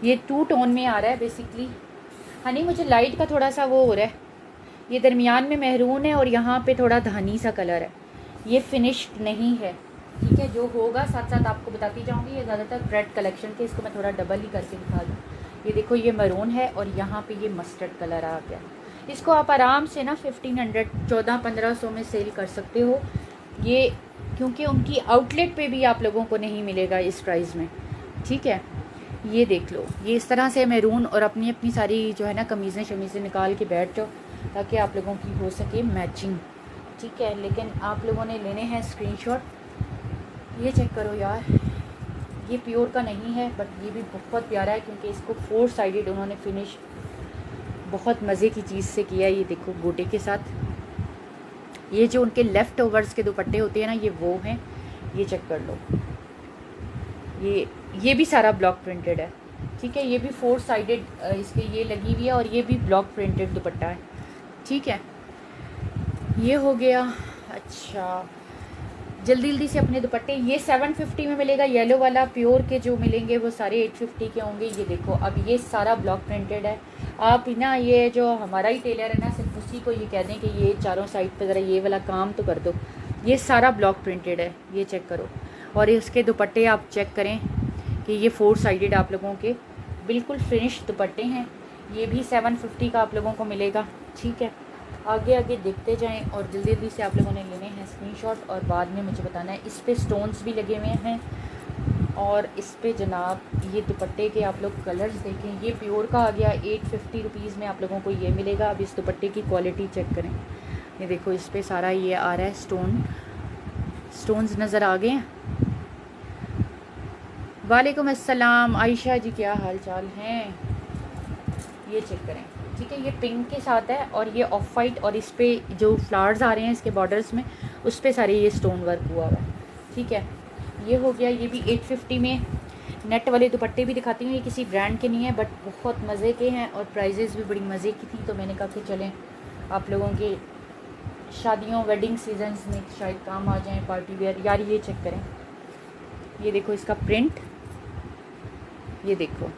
ये 2 टोन में आ रहा है बेसिकली। हनी मुझे लाइट का थोड़ा सा वो हो रहा है, ये दरमियान में मैरून है और यहाँ पे थोड़ा धानी सा कलर है। ये फिनिश्ड नहीं है। ठीक है, जो होगा साथ साथ आपको बताती जाऊँगी। ये ज़्यादातर ब्रेड कलेक्शन के, इसको मैं थोड़ा डबल ही करके दिखा दूँ। ये देखो, ये मैरून है और यहाँ पे ये मस्टर्ड कलर आ गया। इसको आप आराम से ना 1500 1400-1500 में सेल कर सकते हो ये, क्योंकि उनकी आउटलेट पे भी आप लोगों को नहीं मिलेगा इस प्राइस में। ठीक है, ये देख लो, ये इस तरह से मैरून। और अपनी अपनी सारी जो है ना कमीज़ें शमीज़ें निकाल के बैठ जाओ ताकि आप लोगों की हो सके मैचिंग। ठीक है, लेकिन आप लोगों ने लेने हैं स्क्रीनशॉट। ये चेक करो यार, ये प्योर का नहीं है बट ये भी बहुत प्यारा है, क्योंकि इसको 4 साइडेड उन्होंने फिनिश बहुत मज़े की चीज़ से किया है। ये देखो गोटे के साथ, ये जो उनके लेफ़्ट ओवर्स के दुपट्टे होते हैं ना, ये वो हैं। ये चेक कर लो, ये भी सारा ब्लॉक प्रिंटेड है। ठीक है, ये भी 4 साइडेड इसके ये लगी हुई है और ये भी ब्लॉक प्रिंटेड दुपट्टा है। ठीक है, ये हो गया। अच्छा, जल्दी जल्दी से अपने दुपट्टे। ये 750 में मिलेगा, येलो वाला। प्योर के जो मिलेंगे वो सारे 850 के होंगे। ये देखो, अब ये सारा ब्लॉक प्रिंटेड है। आप ना ये जो हमारा ही टेलर है ना, सिर्फ उसी को ये कह दें कि ये चारों साइड पे ज़रा ये वाला काम तो कर दो। ये सारा ब्लॉक प्रिंटेड है, ये चेक करो। और इसके दुपट्टे आप चेक करें कि ये 4 साइडेड आप लोगों के बिल्कुल फिनिश दुपट्टे हैं। ये भी 750 का आप लोगों को मिलेगा। ठीक है, आगे आगे देखते जाएं और जल्दी जल्दी से आप लोगों ने लेने हैं स्क्रीनशॉट और बाद में मुझे बताना है। इस पे स्टोन्स भी लगे हुए हैं और इस पे जनाब ये दुपट्टे के आप लोग कलर्स देखें। ये प्योर का आ गया, 850 रुपीज़ में आप लोगों को ये मिलेगा। अब इस दुपट्टे की क्वालिटी चेक करें। ये देखो, इस पे सारा ये आ रहा है स्टोन्स नज़र आ गए हैं। वालेकुम अस्सलाम आयशा जी, क्या हाल चाल हैं? ये चेक करें। ठीक है, ये पिंक के साथ है और ये ऑफ वाइट, और इस पे जो फ्लावर्स आ रहे हैं इसके बॉर्डर्स में, उस पे सारे ये स्टोन वर्क हुआ हुआ है। ठीक है, ये हो गया। ये भी 850 में। नेट वाले दुपट्टे भी दिखाती हूँ। ये किसी ब्रांड के नहीं है बट बहुत मज़े के हैं और प्राइजेज़ भी बड़ी मज़े की थी, तो मैंने कहा कि चलें आप लोगों के शादियों वेडिंग सीजन्स में शायद काम आ जाएं, पार्टी वेयर। यार ये चेक करें, ये देखो इसका प्रिंट, ये देखो,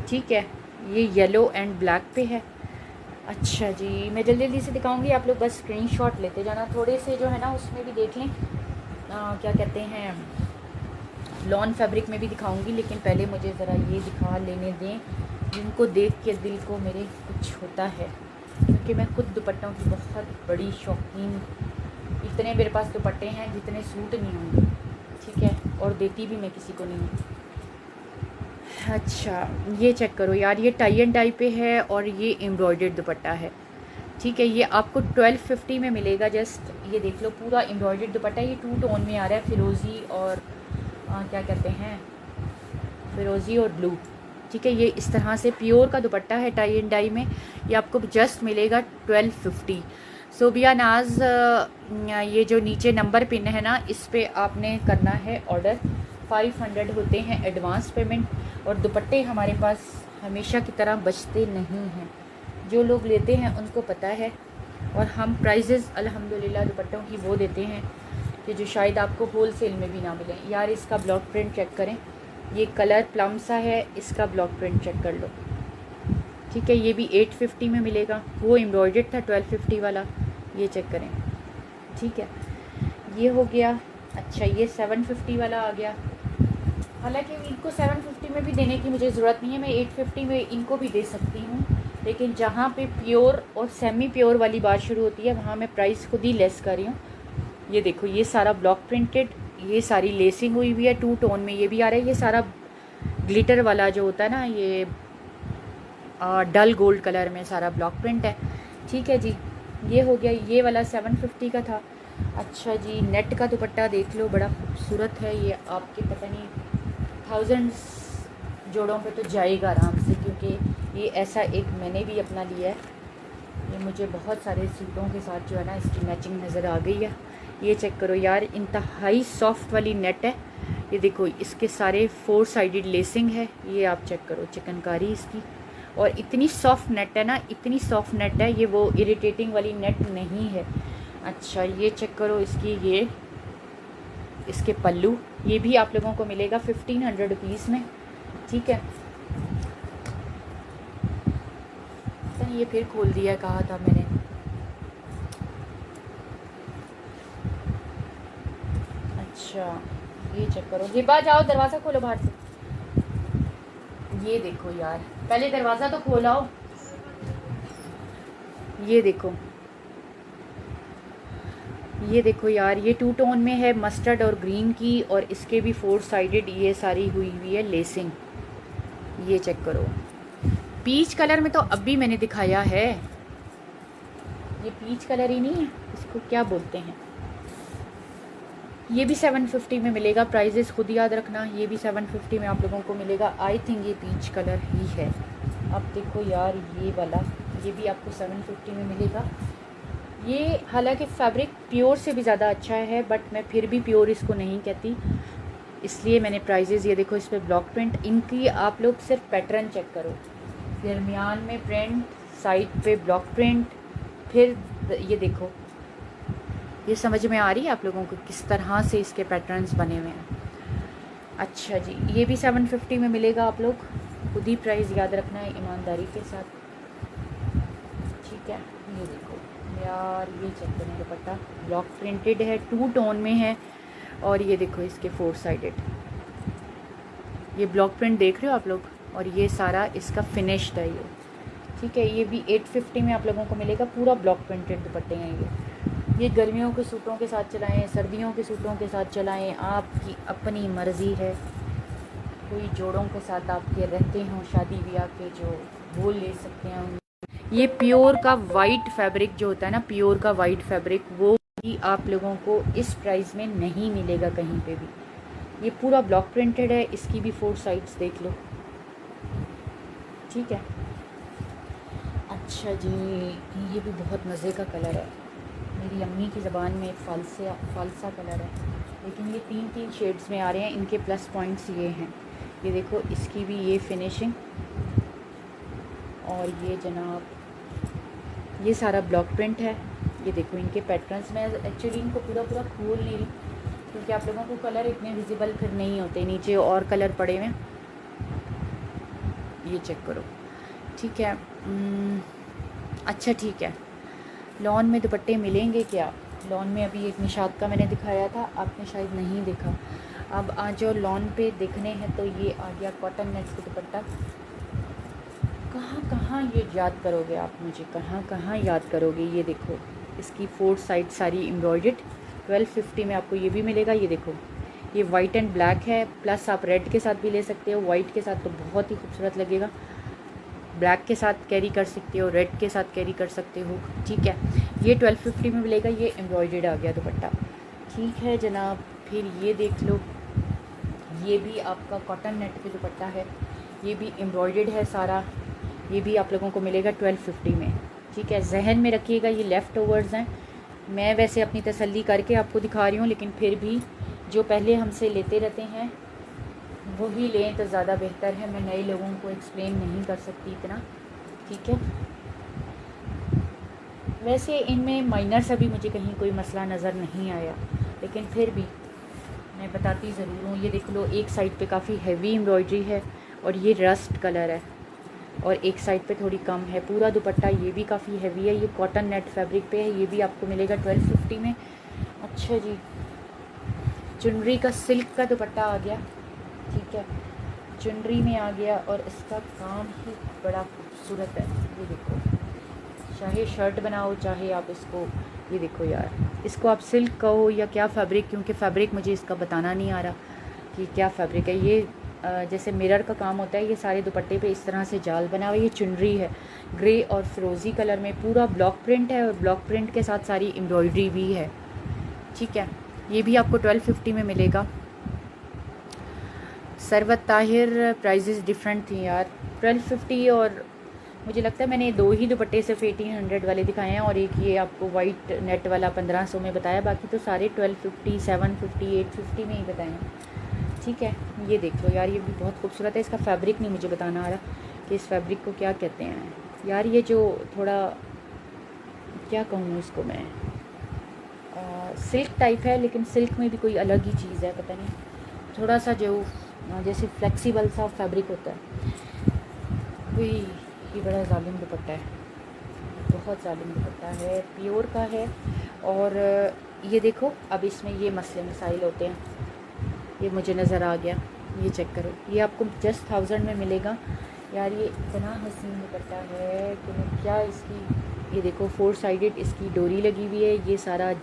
ठीक है, ये येलो एंड ब्लैक पे है। अच्छा जी, मैं जल्दी जल्दी से दिखाऊंगी, आप लोग बस स्क्रीनशॉट लेते जाना। थोड़े से जो है ना उसमें भी देख लें, क्या कहते हैं, लॉन फैब्रिक में भी दिखाऊंगी, लेकिन पहले मुझे ज़रा ये दिखा लेने दें जिनको देख के दिल को मेरे कुछ होता है, क्योंकि मैं खुद दुपट्टों की बहुत बड़ी शौकीन, इतने मेरे पास दुपट्टे हैं जितने सूट नहीं होंगे, ठीक है, और देती भी मैं किसी को नहीं हूँ। अच्छा ये चेक करो यार, ये टाई एंड डाई पे है और ये एम्ब्रॉयडर्ड दुपट्टा है, ठीक है। ये आपको 1250 में मिलेगा। जस्ट ये देख लो, पूरा एम्ब्रॉयडर्ड दुपट्टा, ये 2 टोन में आ रहा है, फिरोज़ी और क्या कहते हैं, फिरोज़ी और ब्लू, ठीक है। ये इस तरह से प्योर का दुपट्टा है टाई एंड डाई में। ये आपको जस्ट मिलेगा 1250। सोबिया नाज, ये जो नीचे नंबर पिन है ना, इस पर आपने करना है ऑर्डर। 500 होते हैं एडवांस पेमेंट, और दुपट्टे हमारे पास हमेशा की तरह बचते नहीं हैं, जो लोग लेते हैं उनको पता है। और हम प्राइजेज़ अल्हम्दुलिल्लाह दुपट्टों की वो देते हैं कि जो शायद आपको होल सेल में भी ना मिले। यार इसका ब्लॉक प्रिंट चेक करें, ये कलर प्लम सा है, इसका ब्लॉक प्रिंट चेक कर लो, ठीक है। ये भी 850 में मिलेगा, वो एम्ब्रॉयडर्ड था 1250 वाला, ये चेक करें, ठीक है। ये हो गया। अच्छा ये 750 वाला आ गया, हालांकि इनको 750 में भी देने की मुझे ज़रूरत नहीं है, मैं 850 में इनको भी दे सकती हूँ, लेकिन जहाँ पे प्योर और सेमी प्योर वाली बात शुरू होती है वहाँ मैं प्राइस खुद ही लेस कर रही हूँ। ये देखो, ये सारा ब्लॉक प्रिंटेड, ये सारी लेसिंग हुई हुई है, 2 टोन में ये भी आ रहा है। ये सारा ग्लिटर वाला जो होता है ना, ये डल गोल्ड कलर में सारा ब्लॉक प्रिंट है, ठीक है जी। ये हो गया, ये वाला 750 का था। अच्छा जी, नेट का दुपट्टा देख लो, बड़ा खूबसूरत है ये, आपके पता नहीं 1000 जोड़ों पे तो जाएगा आराम से, क्योंकि ये ऐसा एक मैंने भी अपना लिया है। ये मुझे बहुत सारे सूटों के साथ जो है ना इसकी मैचिंग नज़र आ गई है। ये चेक करो यार, इंतहाई सॉफ्ट वाली नेट है, ये देखो, इसके सारे 4 साइडेड लेसिंग है, ये आप चेक करो, चिकनकारी इसकी, और इतनी सॉफ्ट नेट है ना, इतनी सॉफ्ट नेट है, ये वो इरिटेटिंग वाली नेट नहीं है। अच्छा ये चेक करो इसकी, ये इसके पल्लू, ये भी आप लोगों को मिलेगा 1500 रुपीज़ में, ठीक है। ये फिर खोल दिया, कहा था मैंने। अच्छा ये चेक करो, हिबा जाओ दरवाज़ा खोलो बाहर से। ये देखो यार, पहले दरवाज़ा तो खोलाओ। ये देखो, ये देखो यार, ये 2 टोन में है, मस्टर्ड और ग्रीन की, और इसके भी 4 साइडेड ये सारी हुई हुई है लेसिंग। ये चेक करो, पीच कलर में तो अभी मैंने दिखाया है, ये पीच कलर ही नहीं है, इसको क्या बोलते हैं। ये भी 750 में मिलेगा, प्राइजेस खुद याद रखना, ये भी 750 में आप लोगों को मिलेगा। आई थिंक ये पीच कलर ही है। अब देखो यार, ये वाला, ये भी आपको 750 में मिलेगा। ये हालांकि फैब्रिक प्योर से भी ज़्यादा अच्छा है, बट मैं फिर भी प्योर इसको नहीं कहती, इसलिए मैंने प्राइजेज़, ये देखो इस पर ब्लॉक प्रिंट, इनकी आप लोग सिर्फ पैटर्न चेक करो, दरमियान में प्रिंट, साइड पे ब्लॉक प्रिंट, फिर ये देखो, ये समझ में आ रही है आप लोगों को किस तरह से इसके पैटर्न्स बने हुए हैं। अच्छा जी, ये भी 750 में मिलेगा, आप लोग खुद ही प्राइस याद रखना है ईमानदारी के साथ, ठीक है। ये देखो यार, ये चेक करें, दुपट्टा ब्लॉक प्रिंटेड है, 2 टोन में है, और ये देखो इसके 4 साइडेड, ये ब्लॉक प्रिंट देख रहे हो आप लोग, और ये सारा इसका फिनिश्ड है ये, ठीक है। ये भी 850 में आप लोगों को मिलेगा, पूरा ब्लॉक प्रिंटेड दुपट्टे हैं ये गर्मियों के सूटों के साथ चलाएं, सर्दियों के सूटों के साथ चलाएं, आपकी अपनी मर्ज़ी है। कोई जोड़ों के साथ आपके रहते हों शादी ब्याह के, जो वो ले सकते हैं। ये प्योर का वाइट फैब्रिक जो होता है ना, प्योर का वाइट फैब्रिक, वो भी आप लोगों को इस प्राइस में नहीं मिलेगा कहीं पे भी। ये पूरा ब्लॉक प्रिंटेड है, इसकी भी 4 साइड्स देख लो, ठीक है। अच्छा जी, ये भी बहुत मज़े का कलर है, मेरी अम्मी की ज़बान में फ़ालसा कलर है, लेकिन ये 3 शेड्स में आ रहे हैं। इनके प्लस पॉइंट्स ये हैं, ये देखो इसकी भी ये फिनिशिंग, और ये जनाब ये सारा ब्लॉक प्रिंट है। ये देखो इनके पैटर्न्स में एक्चुअली इनको पूरा खोल नहीं रही क्योंकि आप लोगों को कलर इतने विजिबल फिर नहीं होते, नीचे और कलर पड़े हुए। ये चेक करो, ठीक है। अच्छा ठीक है। लॉन में दुपट्टे मिलेंगे क्या? लॉन में अभी एक निशात का मैंने दिखाया था, आपने शायद नहीं देखा। अब आज जो लॉन पे देखने हैं तो ये आ गया कॉटन नेट का दुपट्टा। कहाँ ये याद करोगे आप मुझे, कहाँ याद करोगे। ये देखो इसकी 4 साइड सारी एम्ब्रॉयडर्ड। 1250 में आपको ये भी मिलेगा। ये देखो ये वाइट एंड ब्लैक है, प्लस आप रेड के साथ भी ले सकते हो। वाइट के साथ तो बहुत ही खूबसूरत लगेगा, ब्लैक के साथ कैरी कर सकते हो, रेड के साथ कैरी कर सकते हो, ठीक है। ये 1250 में मिलेगा। ये एम्ब्रॉयडर्ड आ गया दुपट्टा, ठीक है जनाब। फिर ये देख लो, ये भी आपका कॉटन नेट पे दुपट्टा है, ये भी एम्ब्रॉयडर्ड है सारा। ये भी आप लोगों को मिलेगा 1250 में, ठीक है। जहन में रखिएगा ये लेफ़्ट ओवर्स हैं। मैं वैसे अपनी तसल्ली करके आपको दिखा रही हूँ, लेकिन फिर भी जो पहले हमसे लेते रहते हैं वही लें तो ज़्यादा बेहतर है। मैं नए लोगों को एक्सप्लेन नहीं कर सकती इतना, ठीक है। वैसे इनमें माइनर सा भी मुझे कहीं कोई मसला नज़र नहीं आया, लेकिन फिर भी मैं बताती ज़रूर हूँ। ये देख लो एक साइड पे काफ़ी हैवी एम्ब्रॉयडरी है और ये रस्ट कलर है, और एक साइड पे थोड़ी कम है। पूरा दुपट्टा ये भी काफ़ी हैवी है। ये कॉटन नेट फैब्रिक पे है। ये भी आपको मिलेगा 1250 में। अच्छा जी, चुनरी का सिल्क का दुपट्टा आ गया, ठीक है। चुनरी में आ गया और इसका काम ही बड़ा खूबसूरत है। ये देखो, चाहे शर्ट बनाओ चाहे आप इसको, ये देखो यार, इसको आप सिल्क कहो या क्या फैब्रिक, क्योंकि फ़ैब्रिक मुझे इसका बताना नहीं आ रहा कि क्या फैब्रिक है। ये जैसे मिरर का काम होता है, ये सारे दुपट्टे पे इस तरह से जाल बना हुआ है। ये चुनरी है ग्रे और फिरोज़ी कलर में, पूरा ब्लॉक प्रिंट है और ब्लॉक प्रिंट के साथ सारी एम्ब्रॉयडरी भी है, ठीक है। ये भी आपको 1250 में मिलेगा। सरवत ताहिर प्राइजेस डिफरेंट थी यार, 1250 और मुझे लगता है मैंने 2 ही दुपट्टे सिर्फ 1800 वाले दिखाए हैं, और एक ये आपको वाइट नेट वाला 1500 में बताया, बाकी तो सारे 1250, 750, 850 में ही बताए हैं, ठीक है। ये देख लो यार, ये भी बहुत खूबसूरत है। इसका फैब्रिक नहीं मुझे बताना आ रहा कि इस फैब्रिक को क्या कहते हैं यार। ये जो थोड़ा क्या कहूँ इसको मैं, सिल्क टाइप है, लेकिन सिल्क में भी कोई अलग ही चीज़ है, पता नहीं, थोड़ा सा जो जैसे फ्लेक्सिबल सा फैब्रिक होता है। वही ये बड़ा जालिम दुपट्टा है, बहुत जालिम दुपट्टा है, प्योर का है। और ये देखो अब इसमें ये मसले मसाइल होते हैं, ये मुझे नज़र आ गया। ये चेक करो, ये आपको जस्ट 1000 में मिलेगा यार। ये इतना हसीन दुपट्टा है कि मैं क्या इसकी, ये देखो 4 साइडेड इसकी डोरी लगी हुई है। ये सारा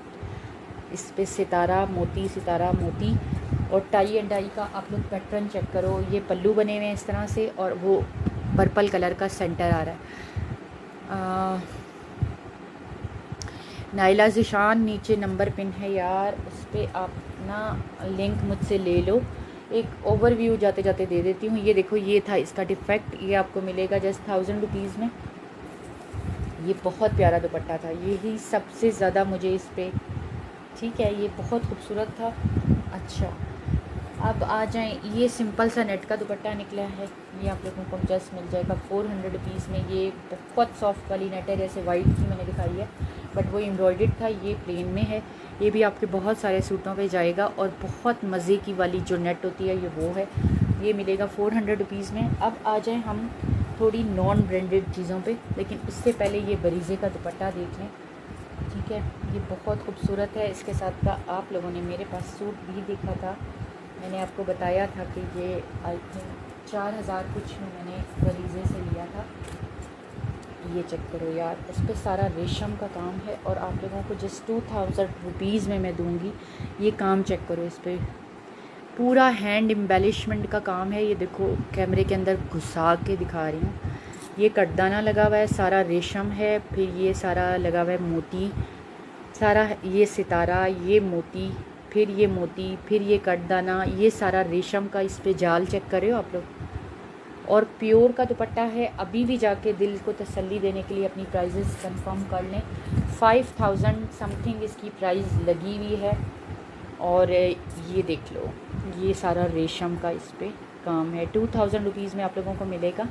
इस पे सितारा मोती और टाई एंड डाई का आप लोग पैटर्न चेक करो। ये पल्लू बने हुए हैं इस तरह से, और वो पर्पल कलर का सेंटर आ रहा है। नाइला ज़िशान नीचे नंबर पिन है यार, उस पर आप ना लिंक मुझसे ले लो। एक ओवरव्यू जाते जाते दे देती हूँ। ये देखो ये था इसका डिफेक्ट, ये आपको मिलेगा जस्ट 1000 रुपीज़ में। ये बहुत प्यारा दुपट्टा था, यही सबसे ज़्यादा मुझे इस पर, ठीक है, ये बहुत खूबसूरत था। अच्छा अब आ जाएं, ये सिंपल सा नेट का दुपट्टा निकला है, ये आप लोगों को जस्ट मिल जाएगा 400 रुपीज़ में। ये बहुत सॉफ्ट वाली नेट है, जैसे वाइट की मैंने दिखाई है, बट वो एम्ब्रॉयडर्ड था, ये प्लेन में है। ये भी आपके बहुत सारे सूटों पे जाएगा, और बहुत मज़े की वाली जो नेट होती है ये वो है। ये मिलेगा 400 रुपीज़ में। अब आ जाएँ हम थोड़ी नॉन ब्रांडेड चीज़ों पे, लेकिन उससे पहले ये बरीज़े का दुपट्टा देख लें, ठीक है। ये बहुत खूबसूरत है। इसके साथ का आप लोगों ने मेरे पास सूट भी देखा था, मैंने आपको बताया था कि ये आई थिंक 4000 कुछ में मैंने बरीज़े से लिया था। ये चेक करो यार, उस पर सारा रेशम का काम है, और आप लोगों को जस्ट 2000 रुपीज़ में मैं दूंगी। ये काम चेक करो, इस पर पूरा हैंड एम्बेलिशमेंट का काम है। ये देखो कैमरे के अंदर घुसा के दिखा रही हूँ। ये कटदाना लगा हुआ है, सारा रेशम है, फिर ये सारा लगा हुआ है मोती, सारा ये सितारा, ये मोती, फिर ये मोती, फिर ये कटदाना, ये सारा रेशम का इस पे जाल चेक कर रहे हो आप लोग। और प्योर का दुपट्टा है। अभी भी जाके दिल को तसल्ली देने के लिए अपनी प्राइजेस कंफर्म कर लें। 5000 समथिंग इसकी प्राइस लगी हुई है, और ये देख लो, ये सारा रेशम का इस पर काम है। 2000 रुपीज़ में आप लोगों को मिलेगा।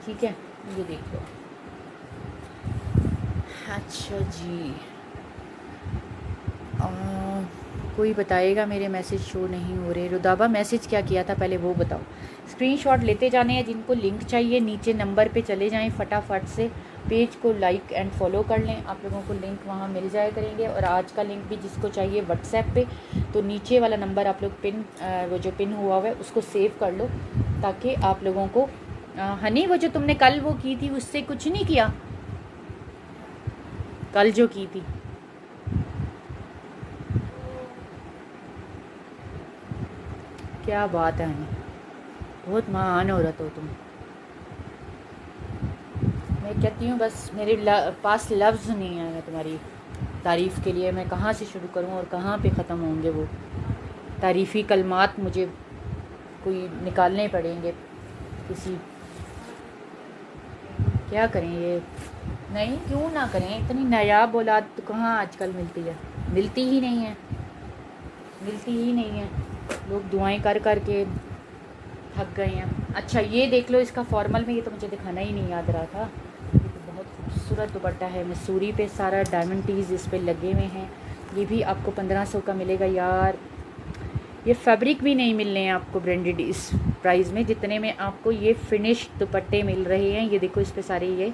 ठीक है, ये देख लो। अच्छा जी, कोई बताएगा, मेरे मैसेज शो नहीं हो रहे। रुदाबा मैसेज क्या किया था पहले वो बताओ। स्क्रीनशॉट लेते जाने हैं, जिनको लिंक चाहिए नीचे नंबर पे चले जाएं, फटाफट से पेज को लाइक एंड फॉलो कर लें, आप लोगों को लिंक वहाँ मिल जाया करेंगे। और आज का लिंक भी जिसको चाहिए व्हाट्सएप पे, तो नीचे वाला नंबर आप लोग वो जो पिन हुआ हुआ है उसको सेव कर लो, ताकि आप लोगों को हनी वो जो तुमने कल वो की थी उससे कुछ नहीं किया, कल जो की थी। क्या बात है हनी, बहुत महान औरत हो तुम। मैं कहती हूँ बस मेरे पास लफ्ज़ नहीं है तुम्हारी तारीफ़ के लिए। मैं कहाँ से शुरू करूँ और कहाँ पे ख़त्म होंगे वो तारीफ़ी कलमात, मुझे कोई निकालने पड़ेंगे किसी। क्या करें ये, नहीं क्यों ना करें, इतनी नायाब औलाद तो कहाँ आजकल मिलती है, मिलती ही नहीं है, मिलती ही नहीं है। लोग दुआएं कर कर के थक गए हैं। अच्छा ये देख लो, इसका फॉर्मल में, ये तो मुझे दिखाना ही नहीं याद रहा था। ये तो बहुत खूबसूरत दुपट्टा है, मसूरी पे सारा डायमंड टीज़ इस पे लगे हुए हैं। ये भी आपको 1500 का मिलेगा यार। ये फैब्रिक भी नहीं मिलने हैं आपको ब्रांडेड इस प्राइस में, जितने में आपको ये फिनिश दुपट्टे मिल रहे हैं। ये देखो इस पे सारे ये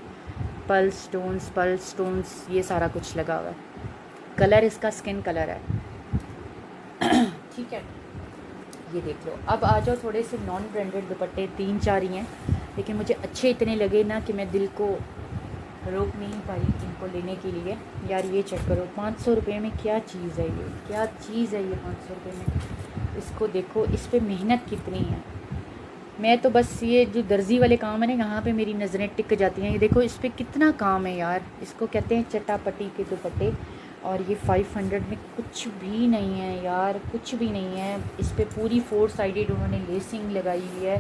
पर्ल स्टोन्स ये सारा कुछ लगा हुआ है। कलर इसका स्किन कलर है। ठीक है, ये देख लो। अब आ जाओ थोड़े से नॉन ब्रांडेड दुपट्टे, 3-4 ही हैं, लेकिन मुझे अच्छे इतने लगे ना कि मैं दिल को रोक नहीं पाई इनको लेने के लिए। यार ये चेक करो, 500 रुपये में क्या चीज़ है ये, क्या चीज़ है ये 500 रुपये में। इसको देखो, इस पर मेहनत कितनी है। मैं तो बस ये जो दर्जी वाले काम है ना, यहाँ पे मेरी नज़रें टिक जाती हैं। ये देखो इस पर कितना काम है यार। इसको कहते हैं चटापटी के दुपट्टे, और ये 500 में कुछ भी नहीं है यार, कुछ भी नहीं है। इस पर पूरी 4 साइडेड उन्होंने लेसिंग लगाई हुई है,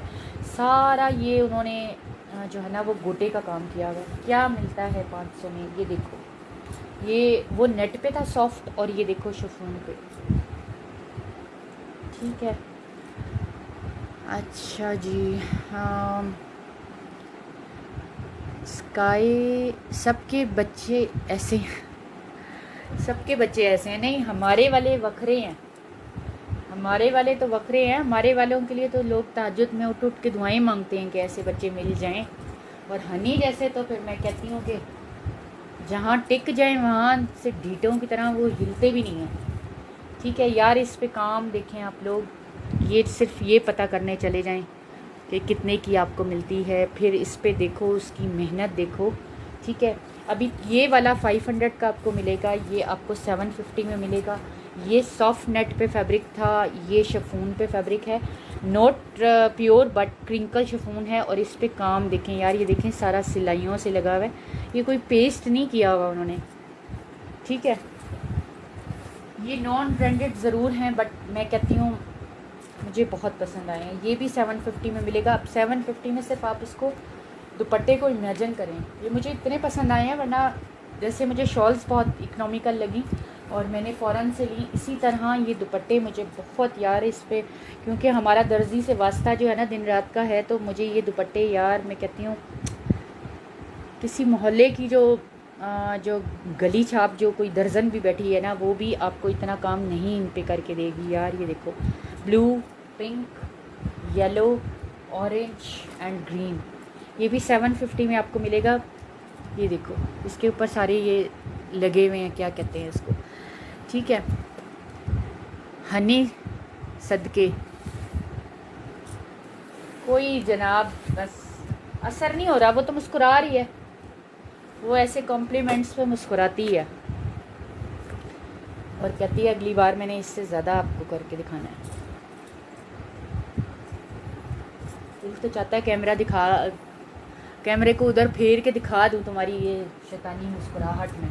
सारा ये उन्होंने जो है ना वो गोटे का काम किया हुआ है। क्या मिलता है 500 में, ये देखो। ये वो नेट पे था सॉफ्ट, और ये देखो शिफॉन पे। ठीक है, अच्छा जी। हाँ, स्काई सबके बच्चे ऐसे, सबके बच्चे ऐसे हैं नहीं, हमारे वाले वखरे हैं, हमारे वाले तो वखरे हैं। हमारे वालों के लिए तो लोग तहज्जुद में उठ उठ के दुआएं मांगते हैं कि ऐसे बच्चे मिल जाएं। और हनी जैसे तो फिर मैं कहती हूँ कि जहाँ टिक जाएं वहाँ से ढीटों की तरह वो हिलते भी नहीं हैं। ठीक है यार, इस पे काम देखें आप लोग, ये सिर्फ ये पता करने चले जाएं कि कितने की आपको मिलती है, फिर इस पे देखो उसकी मेहनत देखो। ठीक है, अभी ये वाला 500 का आपको मिलेगा, ये आपको 750 में मिलेगा। ये सॉफ्ट नेट पे फैब्रिक था, ये शिफॉन पे फैब्रिक है, not pure but crinkle chiffon है। और इस पे काम देखें यार, ये देखें सारा सिलाइयों से लगा हुआ है, ये कोई पेस्ट नहीं किया हुआ उन्होंने। ठीक है, ये नॉन ब्रांडेड ज़रूर हैं, बट मैं कहती हूँ मुझे बहुत पसंद आए हैं। ये भी 750 में मिलेगा। अब 750 में सिर्फ आप इसको दुपट्टे को इमेजिन करें, ये मुझे इतने पसंद आए हैं, वरना जैसे मुझे शॉल्स बहुत इकोनॉमिकल लगी और मैंने फ़ौरन से ली, इसी तरह ये दुपट्टे मुझे बहुत यार इस पे, क्योंकि हमारा दर्जी से वास्ता जो है ना दिन रात का है, तो मुझे ये दुपट्टे यार मैं कहती हूँ किसी मोहल्ले की जो गली छाप जो कोई दर्जन भी बैठी है ना, वो भी आपको इतना काम नहीं इन पे करके देगी यार। ये देखो, blue, pink, yellow, orange and green, ये भी 750 में आपको मिलेगा। ये देखो इसके ऊपर सारे ये लगे हुए हैं, क्या कहते हैं इसको। ठीक है, हनी सदके कोई जनाब बस असर नहीं हो रहा, वो तो मुस्कुरा रही है, वो ऐसे कॉम्प्लीमेंट्स पे मुस्कुराती है और कहती है अगली बार मैंने इससे ज़्यादा आपको करके दिखाना है। दिल तो चाहता है कैमरे को उधर फेर के दिखा दूँ तुम्हारी ये शैतानी मुस्कुराहट में।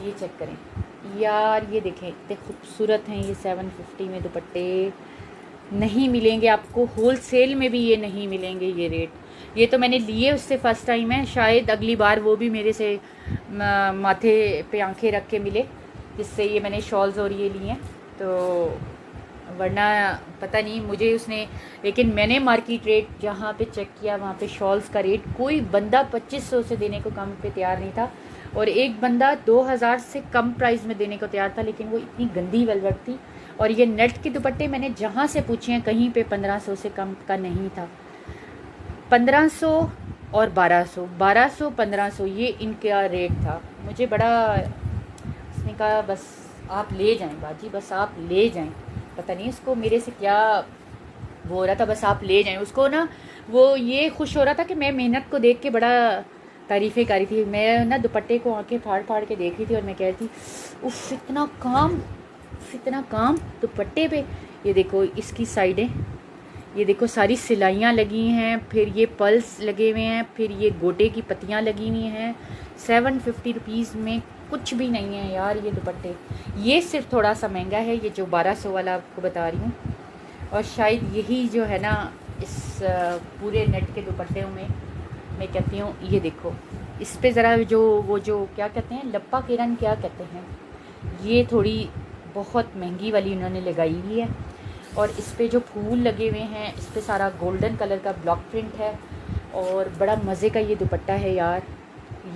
ये चेक करें यार, ये देखें इतने खूबसूरत हैं ये। 750 में दुपट्टे नहीं मिलेंगे आपको, होल सेल में भी ये नहीं मिलेंगे ये रेट। ये तो मैंने लिए उससे फ़र्स्ट टाइम है, शायद अगली बार वो भी मेरे से माथे पे आंखें रख के मिले। जिससे ये मैंने शॉल्स और ये लिए हैं। तो वरना पता नहीं मुझे उसने, लेकिन मैंने मार्केट रेट जहाँ पे चेक किया वहाँ पे शॉल्स का रेट कोई बंदा 2500 से देने को कम पे तैयार नहीं था, और एक बंदा 2000 से कम प्राइस में देने को तैयार था, लेकिन वो इतनी गंदी वेलवेट थी। और ये नेट के दुपट्टे मैंने जहाँ से पूछे हैं कहीं पे 1500 से कम का नहीं था। 1500 और 1200, 1200 1500 ये इनका रेट था। मुझे बड़ा, उसने कहा बस आप ले जाएं बाजी, बस आप ले जाएं। पता नहीं उसको मेरे से क्या वो हो रहा था, बस आप ले जाएं। उसको ना वो ये खुश हो रहा था कि मैं मेहनत को देख के बड़ा तारीफ़ें कर रही थी। मैं ना दुपट्टे को आंखें फाड़ फाड़ के देख रही थी और मैं कह रही थी उफ इतना काम दुपट्टे पे। ये देखो इसकी साइडें, ये देखो सारी सिलाइयाँ लगी हैं, फिर ये पल्स लगे हुए हैं, फिर ये गोटे की पत्तियाँ लगी हुई हैं। 750 रुपीज़ में कुछ भी नहीं है यार ये दुपट्टे। ये सिर्फ थोड़ा सा महंगा है, ये जो 1200 वाला आपको बता रही हूँ। और शायद यही जो है ना इस पूरे नेट के दुपट्टों में मैं कहती हूँ, ये देखो इस पे ज़रा जो वो जो क्या कहते हैं, लप्पा किरण क्या कहते हैं, ये थोड़ी बहुत महंगी वाली उन्होंने लगाई हुई है। और इस पे जो फूल लगे हुए हैं, इस पे सारा गोल्डन कलर का ब्लॉक प्रिंट है और बड़ा मज़े का ये दुपट्टा है यार।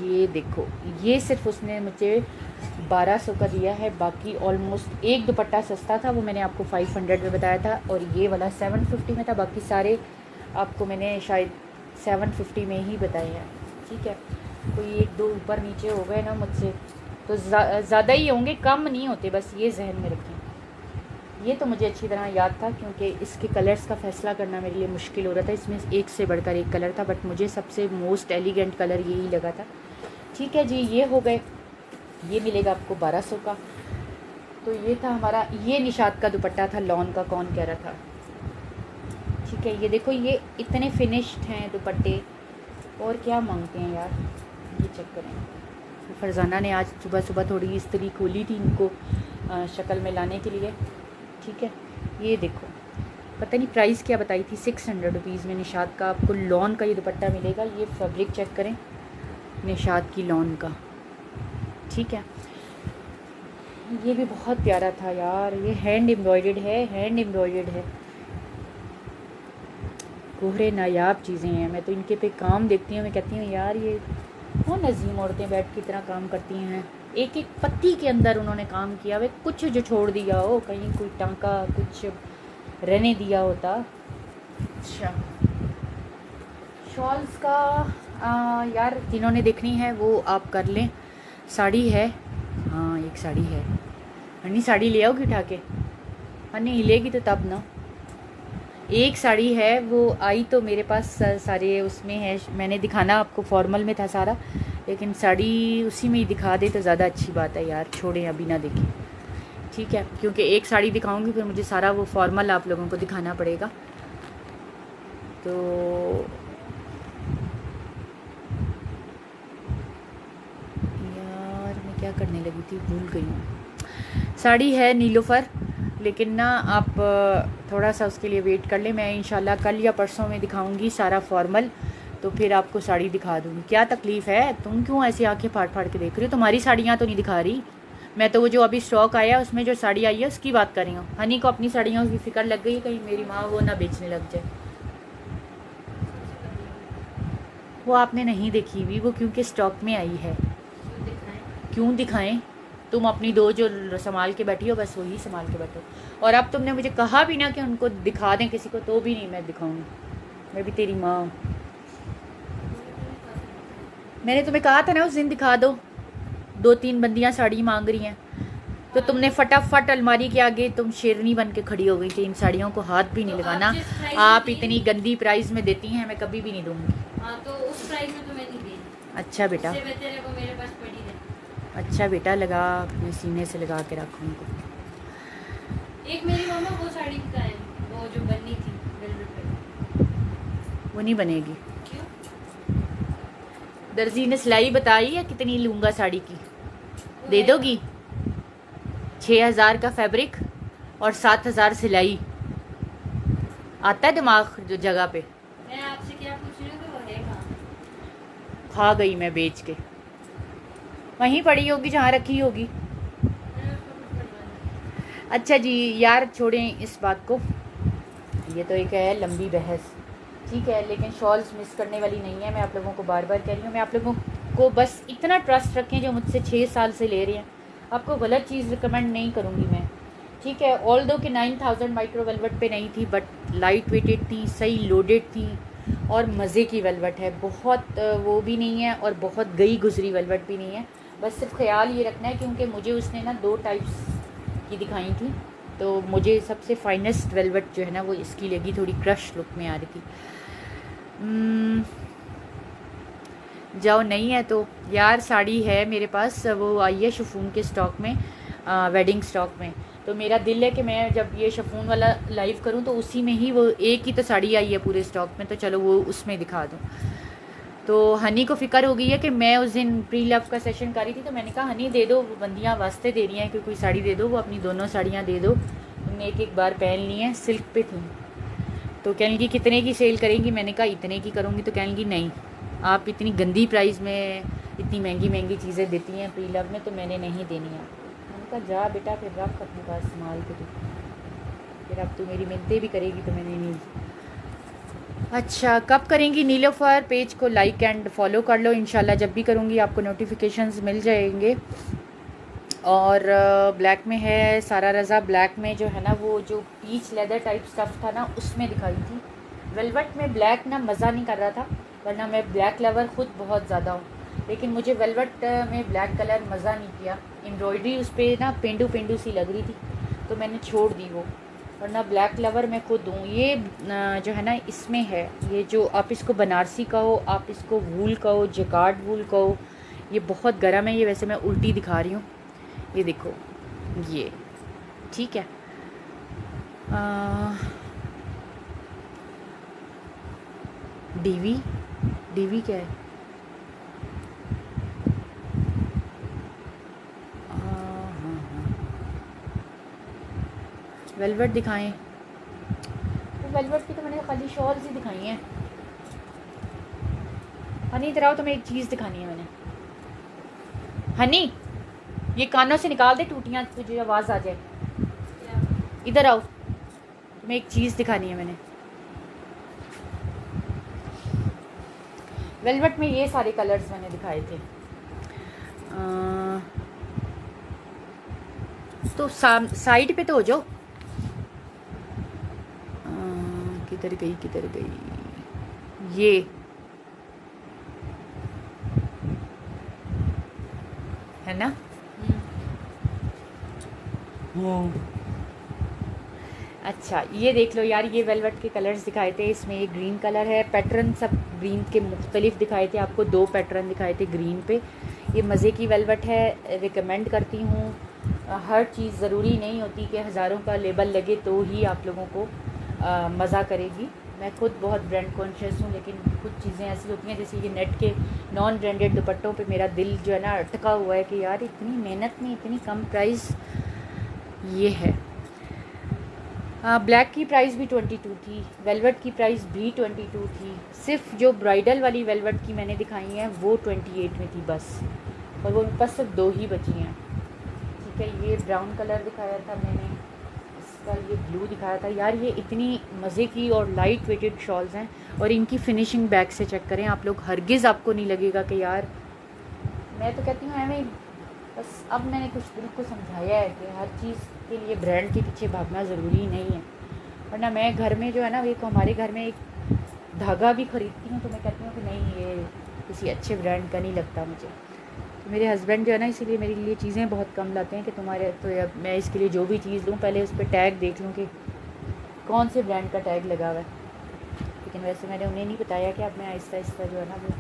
ये देखो ये सिर्फ उसने मुझे 1200 का दिया है, बाकी ऑलमोस्ट एक दुपट्टा सस्ता था, वो मैंने आपको 500 में बताया था, और ये वाला 750 में था। बाकी सारे आपको मैंने शायद 750 में ही बताए हैं। ठीक है, कोई एक दो ऊपर नीचे हो गए ना मुझसे तो ज़्यादा ही होंगे, कम नहीं होते, बस ये जहन में रखें। ये तो मुझे अच्छी तरह याद था क्योंकि इसके कलर्स का फ़ैसला करना मेरे लिए मुश्किल हो रहा था। इसमें एक से बढ़कर एक कलर था, बट मुझे सबसे मोस्ट एलिगेंट कलर यही लगा था। ठीक है जी, ये हो गए, ये मिलेगा आपको 1200 का। तो ये था हमारा, ये निशात का दुपट्टा था, लॉन का, कौन कह रहा था। ठीक है, ये देखो ये इतने फिनिश्ड हैं दुपट्टे, और क्या मांगते हैं यार। ये चेक करें, फरजाना ने आज सुबह सुबह थोड़ी इस्त्री खोली थी इनको शक्ल में लाने के लिए। ठीक है, ये देखो पता नहीं प्राइस क्या बताई थी, 600 रुपीज़ में निशात का आपको लॉन का ये दुपट्टा मिलेगा। ये फैब्रिक चेक करें निशात की लॉन का। ठीक है, ये भी बहुत प्यारा था यार, ये हैंड एम्ब्रॉयडर्ड है, हैंड एम्ब्रॉयडर्ड है। कोहरे नायाब चीज़ें हैं, मैं तो इनके पे काम देखती हूँ, मैं कहती हूँ यार ये कौन अजीम औरतें बैठ के इतना काम करती हैं। एक एक पत्ती के अंदर उन्होंने काम किया, वे कुछ जो छोड़ दिया हो, कहीं कोई टांका कुछ रहने दिया होता। अच्छा, शॉल्स का यार जिन्होंने देखनी है वो आप कर लें। साड़ी है, हाँ एक साड़ी है। हनी साड़ी ले आओगी उठा के, हनी हिलेगी तो तब ना। एक साड़ी है वो आई तो मेरे पास सारे उसमें है, मैंने दिखाना आपको फॉर्मल में था सारा, लेकिन साड़ी उसी में ही दिखा दे तो ज़्यादा अच्छी बात है यार, छोड़ें अभी ना देखें। ठीक है, क्योंकि एक साड़ी दिखाऊंगी फिर मुझे सारा वो फॉर्मल आप लोगों को दिखाना पड़ेगा। तो यार मैं क्या करने लगी थी, भूल गई हूँ। साड़ी है नीलोफर, लेकिन ना आप थोड़ा सा उसके लिए वेट कर लें। मैं इंशाल्लाह कल या परसों में दिखाऊंगी सारा फॉर्मल, तो फिर आपको साड़ी दिखा दूँगी। क्या तकलीफ़ है, तुम क्यों ऐसी आंखें फाड़ फाड़ के देख रही हो? तुम्हारी साड़ियाँ तो नहीं दिखा रही मैं, तो वो जो अभी स्टॉक आया उसमें जो साड़ी आई है उसकी बात कर रही हूँ। हनी को अपनी साड़ियों की फ़िक्र लग गई, कहीं मेरी माँ वो ना बेचने लग जाए। वो आपने नहीं देखी हुई, वो क्योंकि स्टॉक में आई है। क्यों दिखाएं, तुम अपनी दो जो संभाल के बैठी हो बस वही संभाल के बैठो। और अब तुमने मुझे कहा भी ना कि उनको दिखा दें किसी को, तो भी नहीं मैं दिखाऊंगी, मैं भी तेरी माँ हूँ। मैंने तुम्हें कहा था ना उस दिन दिखा दो, 2-3 बंदियाँ साड़ी मांग रही हैं, तो तुमने फटाफट अलमारी के आगे तुम शेरनी बन के खड़ी हो गई थी। इन साड़ियों को हाथ भी नहीं लगाना, आप इतनी गंदी प्राइस में देती हैं, मैं कभी भी नहीं दूंगी। तो उस प्राइस में तो मैं नहीं दी। अच्छा बेटा, मेरे पास पड़ी है। अच्छा बेटा, लगा अपने सीने से लगा के रखो उनको। एक मेरी मामा वो साड़ी का है, वो जो बनी थी वेलवेट पे, वो नहीं बनेगी। क्यों? दर्जी ने सिलाई बताई है कितनी लूँगा साड़ी की, दे दोगी? 6000 का फैब्रिक और 7000 सिलाई। आता है दिमाग जो जगह पे। मैं आपसे क्या पूछ रही हूँ कि वो है कहाँ? खा गई मैं बेच के, वहीं पड़ी होगी जहाँ रखी होगी। अच्छा जी यार, छोड़ें इस बात को, ये तो एक है लंबी बहस, ठीक है। लेकिन शॉल्स मिस करने वाली नहीं है, मैं आप लोगों को बार बार कह रही हूँ। मैं आप लोगों को बस इतना ट्रस्ट रखें जो मुझसे 6 साल से ले रहे हैं, आपको गलत चीज़ रिकमेंड नहीं करूँगी मैं, ठीक है। ऑल दो कि 9000 माइक्रो वेलवेट पे नहीं थी, बट लाइट वेटेड थी, सही लोडेड थी और मज़े की वेलवेट है। बहुत वो भी नहीं है और बहुत गई गुजरी वेलवेट भी नहीं है। बस सिर्फ ख्याल ये रखना है, क्योंकि मुझे उसने ना 2 टाइप्स की दिखाई थी, तो मुझे सबसे फाइनेस्ट वेलवेट जो है ना वो इसकी लगी, थोड़ी क्रश लुक में आ रही थी। जाओ, नहीं है तो यार साड़ी है मेरे पास, वो आई है शिफॉन के स्टॉक में, वेडिंग स्टॉक में। तो मेरा दिल है कि मैं जब ये शिफॉन वाला लाइव करूं तो उसी में ही, वो एक ही तो साड़ी आई है पूरे स्टॉक में, तो चलो वो उसमें दिखा दूं। तो हनी को फ़िक्र हो गई है कि मैं उस दिन प्री लव का सेशन कर रही थी, तो मैंने कहा हनी दे दो, बंदियाँ वास्ते दे रही हैं कि कोई साड़ी दे दो, वो अपनी दोनों साड़ियाँ दे दो, तुमने एक एक बार पहन ली हैं, सिल्क पे थी। तो कहने लगी कितने की सेल करेंगी, मैंने कहा इतने की करूँगी, तो कहने लगी नहीं, आप इतनी गंदी प्राइस में इतनी महंगी महंगी चीज़ें देती हैं प्री लव में, तो मैंने नहीं देनी है। मैंने कहा जा बेटा, फिर रख अपने पास संभाल के, तू फिर अब तू मेरी मिन्नतें भी करेगी तो मैंने नहीं। अच्छा, कब करेंगी नीलोफर? पेज को लाइक एंड फॉलो कर लो, इंशाल्लाह जब भी करूँगी आपको नोटिफिकेशंस मिल जाएंगे। और ब्लैक में है सारा रज़ा, ब्लैक में जो है ना वो जो पीच लेदर टाइप स्टफ़ था ना उसमें दिखाई थी। वेलवेट में ब्लैक ना मज़ा नहीं कर रहा था, वरना मैं ब्लैक लवर ख़ुद बहुत ज़्यादा हूँ, लेकिन मुझे वेलवेट में ब्लैक कलर मज़ा नहीं किया। एम्ब्रॉयडरी उस पर ना पेंडू पेंडू सी लग रही थी, तो मैंने छोड़ दी वो, वरना ब्लैक लवर मैं खुद हूँ। ये जो है ना इसमें है, ये जो आप इसको बनारसी कहो, आप इसको वूल कहो, जैकार्ड वूल कहो, ये बहुत गर्म है। ये वैसे मैं उल्टी दिखा रही हूँ, ये देखो ये, ठीक है। डीवी, डीवी क्या है? वेलवेट दिखाएं, तो वेलवेट की तो मैंने खाली शॉल्स ही दिखाई हैं। हनी इधर आओ, तुम्हें एक चीज़ दिखानी है मैंने। हनी ये कानों से निकाल दे टूटियाँ, तुझे आवाज़ आ जाए। इधर आओ, तुम्हें एक चीज़ दिखानी है मैंने। वेलवेट में ये सारे कलर्स मैंने दिखाए थे। तो साइड पे तो हो जाओ। किधर गई किधर गई? ये है ना? अच्छा ये देख लो यार, ये वेलवेट के कलर्स दिखाए थे, इसमें एक ग्रीन कलर है, पैटर्न सब ग्रीन के मुख्तलिफ दिखाए थे आपको, 2 पैटर्न दिखाए थे ग्रीन पे। ये मज़े की वेलवेट है, रिकमेंड करती हूँ। हर चीज़ ज़रूरी नहीं होती कि हज़ारों का लेबल लगे तो ही आप लोगों को मज़ा करेगी। मैं खुद बहुत ब्रांड कॉन्शियस हूँ, लेकिन कुछ चीज़ें ऐसी होती हैं, जैसे ये नेट के नॉन ब्रांडेड दुपट्टों पे मेरा दिल जो है ना अटका हुआ है कि यार इतनी मेहनत में इतनी कम प्राइस। ये है ब्लैक की प्राइस भी 22 थी, वेलवेट की प्राइस भी 22 थी, सिर्फ जो ब्राइडल वाली वेलवेट की मैंने दिखाई हैं वो 28 में थी बस, और वो मेरे पास सिर्फ 2 ही बची हैं, ठीक है। ये ब्राउन कलर दिखाया था मैंने, इसका ये ब्लू दिखाया था। यार ये इतनी मज़े की और लाइट वेटेड शॉल्स हैं, और इनकी फिनिशिंग बैक से चेक करें आप लोग, हरगिज़ आपको नहीं लगेगा कि यार, मैं तो कहती हूँ हमें बस, अब मैंने कुछ दिल को समझाया है कि हर चीज़ के लिए ब्रांड के पीछे भागना ज़रूरी नहीं है। वरना मैं घर में जो है ना, एक हमारे घर में एक धागा भी ख़रीदती हूँ, तो मैं कहती हूँ कि नहीं ये किसी अच्छे ब्रांड का नहीं लगता मुझे। तो मेरे हस्बैंड जो है ना, इसीलिए मेरे लिए चीज़ें बहुत कम लाते हैं कि तुम्हारे, तो अब मैं इसके लिए जो भी चीज़ लूँ पहले उस पर टैग देख लूँ कि कौन से ब्रांड का टैग लगा हुआ है। लेकिन वैसे मैंने उन्हें नहीं बताया कि अब मैं आहिस्ता आहिस्ता जो है ना वो,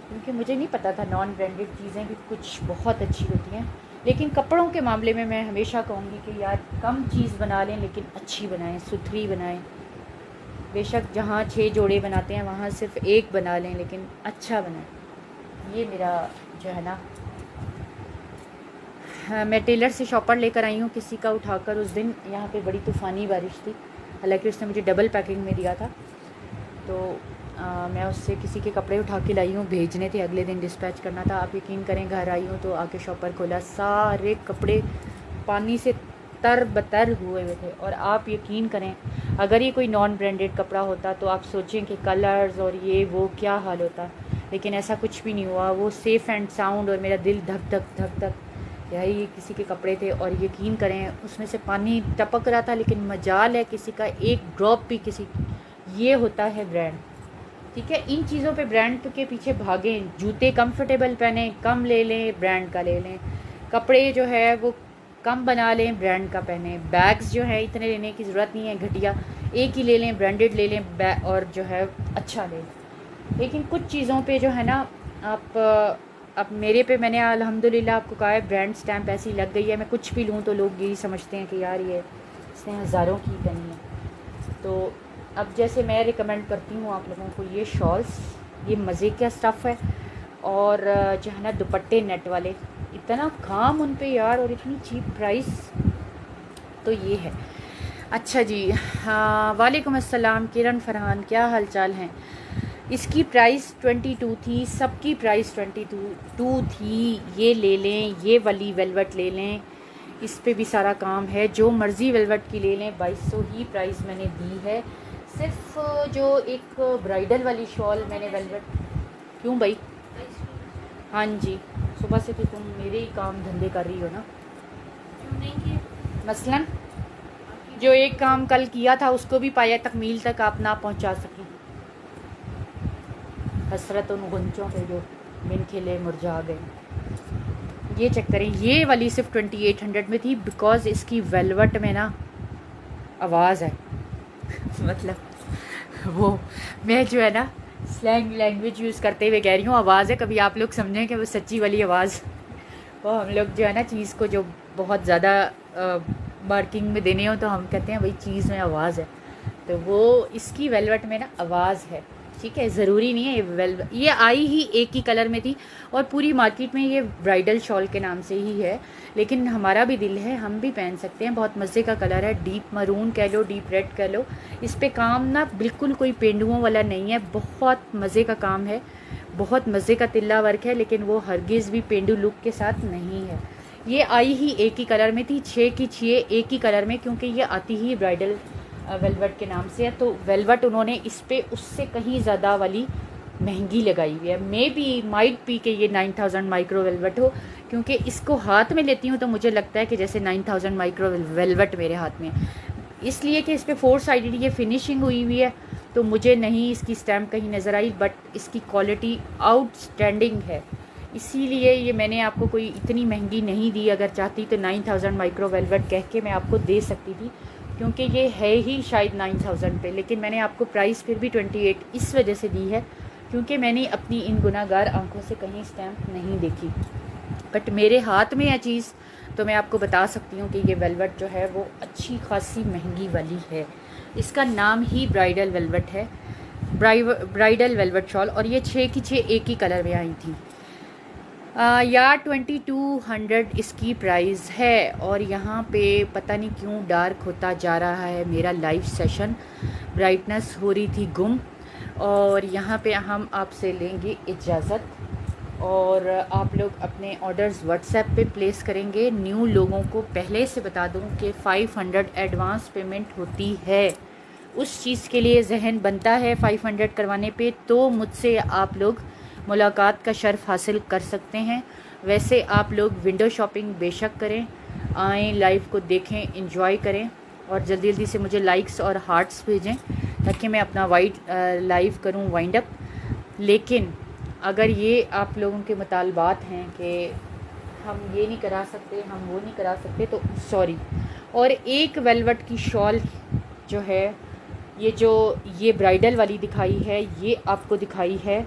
क्योंकि मुझे नहीं पता था नॉन ब्रांडेड चीज़ें भी कुछ बहुत अच्छी होती हैं। लेकिन कपड़ों के मामले में मैं हमेशा कहूँगी कि यार कम चीज़ बना लें, लेकिन अच्छी बनाएं, सुथरी बनाएं। बेशक जहाँ 6 जोड़े बनाते हैं वहाँ सिर्फ 1 बना लें, लेकिन अच्छा बनाएं। ये मेरा जो है ना, हाँ, मैं टेलर से शॉपर लेकर आई हूँ किसी का उठाकर। उस दिन यहाँ पे बड़ी तूफ़ानी बारिश थी, हालांकि उसने मुझे डबल पैकिंग में दिया था, तो मैं उससे किसी के कपड़े उठा के लाई हूँ, भेजने थे, अगले दिन डिस्पैच करना था। आप यकीन करें घर आई हूँ तो आके शॉपर खोला, सारे कपड़े पानी से तर बतर हुए हुए थे। और आप यकीन करें, अगर ये कोई नॉन ब्रांडेड कपड़ा होता तो आप सोचें कि कलर्स और ये वो क्या हाल होता, लेकिन ऐसा कुछ भी नहीं हुआ। वो सेफ़ एंड साउंड, और मेरा दिल धक धक धक धक, यही किसी के कपड़े थे। और यकीन करें उसमें से पानी टपक रहा था, लेकिन मजाल है किसी का एक ड्रॉप भी किसी, ये होता है ब्रांड। ठीक है, इन चीज़ों पे ब्रांड के पीछे भागें। जूते कंफर्टेबल पहने, कम ले लें, ब्रांड का ले लें। कपड़े जो है वो कम बना लें, ब्रांड का पहने। बैग्स जो है इतने लेने की ज़रूरत नहीं है घटिया, एक ही ले लें, ब्रांडेड ले लें और जो है अच्छा ले लें। लेकिन कुछ चीज़ों पे जो है ना, आप अब मेरे पे मैंने अल्हम्दुलिल्लाह आपको कहा है ब्रांड स्टैम्प ऐसी लग गई है, मैं कुछ भी लूँ तो लोग यही समझते हैं कि यार ये इसने हज़ारों की पहनी है। तो अब जैसे मैं रिकमेंड करती हूँ आप लोगों को, ये शॉल्स, ये मज़े का स्टफ़ है। और जो है ना दुपट्टे नेट वाले, इतना काम उन पे यार, और इतनी चीप प्राइस, तो ये है। अच्छा जी, हाँ, वालेकुम अस्सलाम किरण फरहान, क्या हाल चाल हैं। इसकी प्राइस 22 थी, सबकी प्राइस 22 थी। ये ले लें, ये वाली वेलवेट ले लें, इस पे भी सारा काम है। जो मर्ज़ी वेलवेट की ले लें, 2200 ही प्राइस मैंने दी है। सिर्फ जो एक ब्राइडल वाली शॉल मैंने वेलवेट, क्यों भाई? हाँ जी, सुबह से तो तुम मेरे ही काम धंधे कर रही हो ना। मसलन जो एक काम कल किया था उसको भी पाया तकमील तक आप ना पहुंचा सकें। हसरत उन गुंचों पे जो बिन खिले मुरझा गए, ये चेक करें। ये वाली सिर्फ 2800 में थी, बिकॉज़ इसकी वेलवेट में ना आवाज़ है मतलब वो, मैं जो है ना स्लैंग लैंग्वेज यूज़ करते हुए कह रही हूँ आवाज़ है, कभी आप लोग समझें कि वो सच्ची वाली आवाज़। वो हम लोग जो है ना चीज़ को जो बहुत ज़्यादा मार्किंग में देने हो तो हम कहते हैं भाई चीज़ में आवाज़ है, तो वो इसकी वेलवेट में ना आवाज़ है। ठीक है, ज़रूरी नहीं है ये आई ही एक ही कलर में थी, और पूरी मार्केट में ये ब्राइडल शॉल के नाम से ही है, लेकिन हमारा भी दिल है, हम भी पहन सकते हैं। बहुत मज़े का कलर है, डीप मरून कह लो, डीप रेड कह लो। इस पे काम ना बिल्कुल कोई पेंडुओं वाला नहीं है, बहुत मज़े का काम है, बहुत मज़े का तिल्ला वर्क है, लेकिन वो हरगिज़ भी पेंडू लुक के साथ नहीं है। ये आई ही एक ही कलर में थी, 6 की 6 एक ही कलर में, क्योंकि ये आती ही ब्राइडल वेलवेट के नाम से है। तो वेलवेट उन्होंने इस पे उससे कहीं ज़्यादा वाली महंगी लगाई हुई है। मे बी माइट पी के ये 9000 माइक्रो वेलवेट हो, क्योंकि इसको हाथ में लेती हूँ तो मुझे लगता है कि जैसे 9000 माइक्रो वेलवेट मेरे हाथ में, इसलिए कि इस पर 4 साइडेड ये फिनिशिंग हुई हुई है, तो मुझे नहीं इसकी स्टैम्प कहीं नज़र आई, बट इसकी क्वालिटी आउटस्टैंडिंग है। इसीलिए ये मैंने आपको कोई इतनी महंगी नहीं दी, अगर चाहती तो 9000 माइक्रो वेलवेट कह के मैं आपको दे सकती थी, क्योंकि ये है ही शायद 9000 पे, लेकिन मैंने आपको प्राइस फिर भी 28 इस वजह से दी है क्योंकि मैंने अपनी इन गुनाहगार आंखों से कहीं स्टैम्प नहीं देखी। बट मेरे हाथ में है चीज़, तो मैं आपको बता सकती हूँ कि ये वेलवेट जो है वो अच्छी खासी महंगी वाली है। इसका नाम ही ब्राइडल वेलवेट है, ब्राइडल वेलवेट शॉल, और ये 6 की 6 एक ही कलर में आई थी। यार 2200 इसकी प्राइस है। और यहाँ पे पता नहीं क्यों डार्क होता जा रहा है मेरा लाइव सेशन, ब्राइटनेस हो रही थी गुम, और यहाँ पे हम आपसे लेंगे इजाज़त, और आप लोग अपने ऑर्डर्स व्हाट्सएप पे प्लेस करेंगे। न्यू लोगों को पहले से बता दूँ कि 500 एडवांस पेमेंट होती है, उस चीज़ के लिए जहन बनता है 500 करवाने पे, तो मुझसे आप लोग मुलाकात का शर्फ हासिल कर सकते हैं। वैसे आप लोग विंडो शॉपिंग बेशक करें, आएँ, लाइव को देखें, एंजॉय करें, और जल्दी जल्दी से मुझे लाइक्स और हार्ट्स भेजें ताकि मैं अपना लाइव करूं वाइंड अप। लेकिन अगर ये आप लोगों के मुतालबात हैं कि हम ये नहीं करा सकते, हम वो नहीं करा सकते, तो सॉरी। और एक वेलवेट की शॉल जो है, ये ब्राइडल वाली दिखाई है, ये आपको दिखाई है,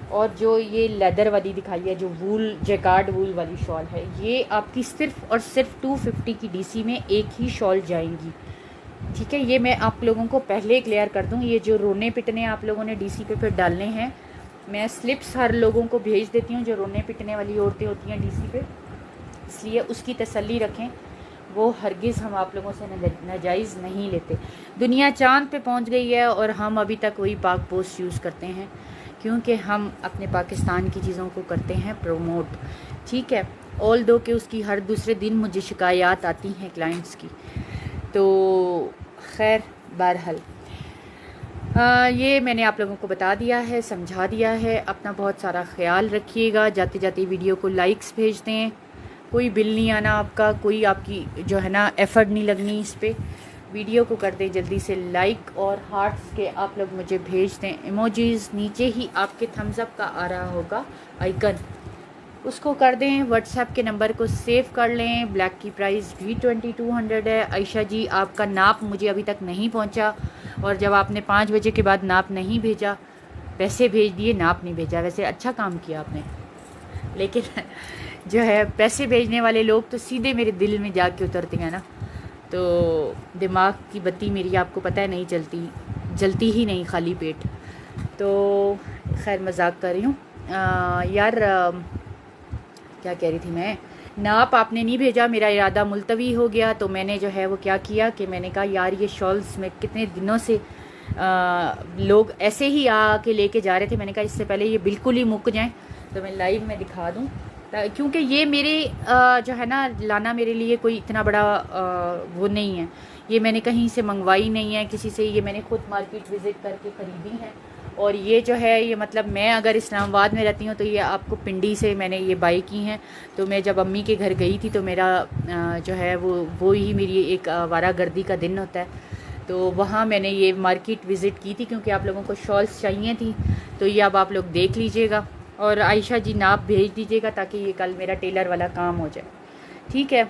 और जो ये लेदर वाली दिखाई है, जो वूल जैकार्ड वूल वाली शॉल है, ये आपकी सिर्फ़ और सिर्फ 250 की डीसी में एक ही शॉल जाएंगी। ठीक है, ये मैं आप लोगों को पहले क्लियर कर दूं। ये जो रोने पिटने आप लोगों ने डीसी पे फिर डालने हैं, मैं स्लिप्स हर लोगों को भेज देती हूँ जो रोने पिटने वाली औरतें होती हैं डीसी पे, इसलिए उसकी तसल्ली रखें, वो हरगिज़ हम आप लोगों से नाजायज़ नहीं लेते। दुनिया चाँद पे पहुँच गई है और हम अभी तक वही पाक पोस्ट यूज़ करते हैं। क्योंकि हम अपने पाकिस्तान की चीज़ों को करते हैं प्रमोट, ठीक है। ऑल दो कि उसकी हर दूसरे दिन मुझे शिकायत आती हैं क्लाइंट्स की। तो खैर बहरहाल ये मैंने आप लोगों को बता दिया है, समझा दिया है। अपना बहुत सारा ख्याल रखिएगा। जाते जाते वीडियो को लाइक्स भेज दें, कोई बिल नहीं आना आपका, कोई आपकी जो है ना एफ़र्ट नहीं लगनी इस पर। वीडियो को कर दें जल्दी से लाइक, और हार्ट्स के आप लोग मुझे भेज दें इमोजीज़। नीचे ही आपके थम्स अप का आ रहा होगा आइकन, उसको कर दें। व्हाट्सएप के नंबर को सेव कर लें। ब्लैक की प्राइस भी 2200 है। आयशा जी आपका नाप मुझे अभी तक नहीं पहुंचा, और जब आपने 5 बजे के बाद नाप नहीं भेजा, पैसे भेज दिए, नाप नहीं भेजा। वैसे अच्छा काम किया आपने, लेकिन जो है पैसे भेजने वाले लोग तो सीधे मेरे दिल में जाके उतरते हैं ना, तो दिमाग की बत्ती मेरी आपको पता है नहीं जलती ही नहीं खाली पेट। तो खैर मजाक कर रही हूँ यार। क्या कह रही थी मैं, नाप आपने नहीं भेजा, मेरा इरादा मुलतवी हो गया। तो मैंने जो है वो क्या किया कि मैंने कहा यार ये शॉल्स में कितने दिनों से लोग ऐसे ही आके लेके जा रहे थे। मैंने कहा इससे पहले ये बिल्कुल ही मुक जाएं तो मैं लाइव में दिखा दूं, क्योंकि ये मेरे जो है ना लाना मेरे लिए कोई इतना बड़ा वो नहीं है। ये मैंने कहीं से मंगवाई नहीं है किसी से, ये मैंने खुद मार्केट विज़िट करके ख़रीदी है। और ये जो है ये मतलब मैं अगर इस्लामाबाद में रहती हूँ तो ये आपको पिंडी से मैंने ये बाई की हैं। तो मैं जब अम्मी के घर गई थी तो मेरा जो है वो ही मेरी एक आवारागर्दी का दिन होता है। तो वहाँ मैंने ये मार्केट विज़िट की थी, क्योंकि आप लोगों को शॉल्स चाहिए थी। तो ये अब आप लोग देख लीजिएगा, और आयशा जी नाप भेज दीजिएगा ताकि ये कल मेरा टेलर वाला काम हो जाए, ठीक है।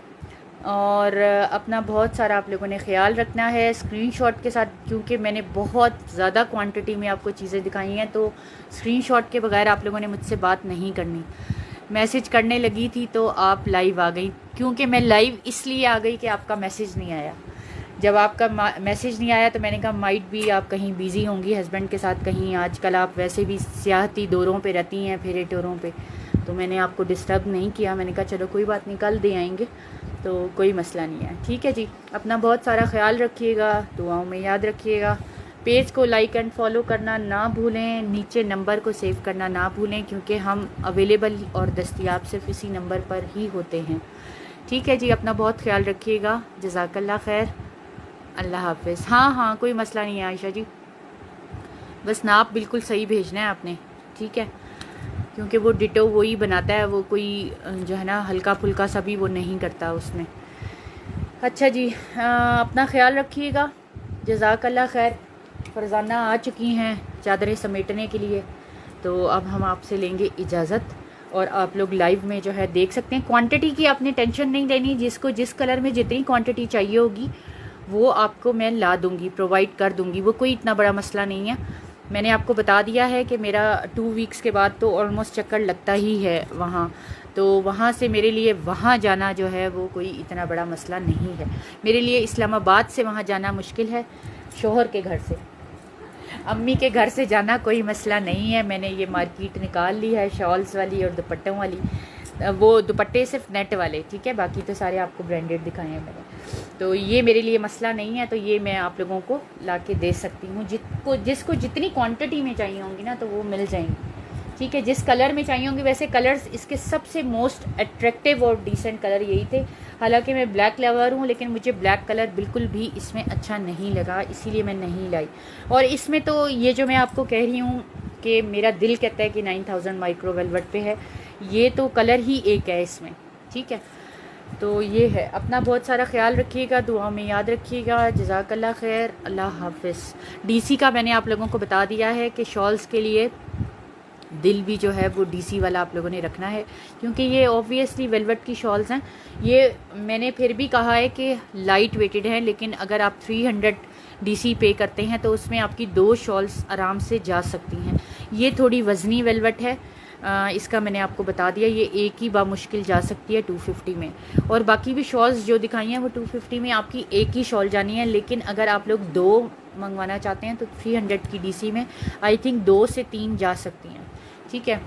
और अपना बहुत सारा आप लोगों ने ख्याल रखना है स्क्रीनशॉट के साथ, क्योंकि मैंने बहुत ज़्यादा क्वांटिटी में आपको चीज़ें दिखाई हैं। तो स्क्रीनशॉट के बगैर आप लोगों ने मुझसे बात नहीं करनी। मैसेज करने लगी थी तो आप लाइव आ गई, क्योंकि मैं लाइव इसलिए आ गई कि आपका मैसेज नहीं आया। जब आपका मैसेज नहीं आया तो मैंने कहा माइट भी आप कहीं बिज़ी होंगी हस्बैंड के साथ, कहीं आजकल आप वैसे भी सियाहती दौरों पे रहती हैं, फेरे टोरों पे, तो मैंने आपको डिस्टर्ब नहीं किया। मैंने कहा चलो कोई बात नहीं, कल दे आएंगे, तो कोई मसला नहीं है, ठीक है जी। अपना बहुत सारा ख्याल रखिएगा, दुआओं में याद रखिएगा। पेज को लाइक एंड फॉलो करना ना भूलें, नीचे नंबर को सेव करना ना भूलें, क्योंकि हम अवेलेबल और दस्तयाब सिर्फ इसी नंबर पर ही होते हैं, ठीक है जी। अपना बहुत ख्याल रखिएगा। जज़ाकल्लाह खैर, अल्लाह हाफिज़। हाँ कोई मसला नहीं है आयशा जी, बस नाप बिल्कुल सही भेजना है आपने, ठीक है, क्योंकि वो डिटो वही बनाता है, वो कोई जो है ना हल्का फुल्का सा भी वो नहीं करता उसमें। अच्छा जी, अपना ख्याल रखिएगा। जज़ाकल्लाह खैर। फरजाना आ चुकी हैं चादरें समेटने के लिए, तो अब हम आपसे लेंगे इजाज़त, और आप लोग लाइव में जो है देख सकते हैं। क्वांटिटी की आपने टेंशन नहीं लेनी, जिसको जिस कलर में जितनी क्वांटिटी चाहिए होगी वो आपको मैं ला दूंगी, प्रोवाइड कर दूंगी, वो कोई इतना बड़ा मसला नहीं है। मैंने आपको बता दिया है कि मेरा 2 वीक्स के बाद तो ऑलमोस्ट चक्कर लगता ही है वहाँ, तो वहाँ से मेरे लिए वहाँ जाना जो है वो कोई इतना बड़ा मसला नहीं है मेरे लिए। इस्लामाबाद से वहाँ जाना मुश्किल है, शोहर के घर से, अम्मी के घर से जाना कोई मसला नहीं है। मैंने ये मार्केट निकाल ली है शॉल्स वाली और दुपट्टों वाली, वो दुपट्टे सिर्फ नेट वाले, ठीक है, बाकी तो सारे आपको ब्रांडेड दिखाए हैं मैंने। तो ये मेरे लिए मसला नहीं है, तो ये मैं आप लोगों को ला के दे सकती हूँ। जिसको जितनी क्वांटिटी में चाहिए होंगी ना तो वो मिल जाएंगी, ठीक है। जिस कलर में चाहिए होंगे, वैसे कलर्स इसके सबसे मोस्ट अट्रैक्टिव और डिसेंट कलर यही थे। हालांकि मैं ब्लैक लवर हूँ, लेकिन मुझे ब्लैक कलर बिल्कुल भी इसमें अच्छा नहीं लगा, इसीलिए मैं नहीं लाई। और इसमें तो ये जो मैं आपको कह रही हूँ कि मेरा दिल कहता है कि 9000 माइक्रो वेलवेट पे है, ये तो कलर ही एक है इसमें, ठीक है। तो ये है, अपना बहुत सारा ख्याल रखिएगा, दुआ में याद रखिएगा। जज़ाकल्लाह खैर, अल्लाह हाफिज़। डीसी का मैंने आप लोगों को बता दिया है कि शॉल्स के लिए दिल भी जो है वो डीसी वाला आप लोगों ने रखना है, क्योंकि ये ऑब्वियसली वेलवेट की शॉल्स हैं। ये मैंने फिर भी कहा है कि लाइट वेटेड हैं, लेकिन अगर आप 300 डीसी पे करते हैं तो उसमें आपकी 2 शॉल्स आराम से जा सकती हैं। ये थोड़ी वज़नी वेलवेट है, इसका मैंने आपको बता दिया, ये एक ही बामुश्किल जा सकती है 250 में, और बाकी भी शॉल्स जो दिखाई हैं वो 250 में आपकी एक ही शॉल जानी है। लेकिन अगर आप लोग 2 मंगवाना चाहते हैं तो 300 की डीसी में आई थिंक 2 से 3 जा सकती हैं, ठीक है।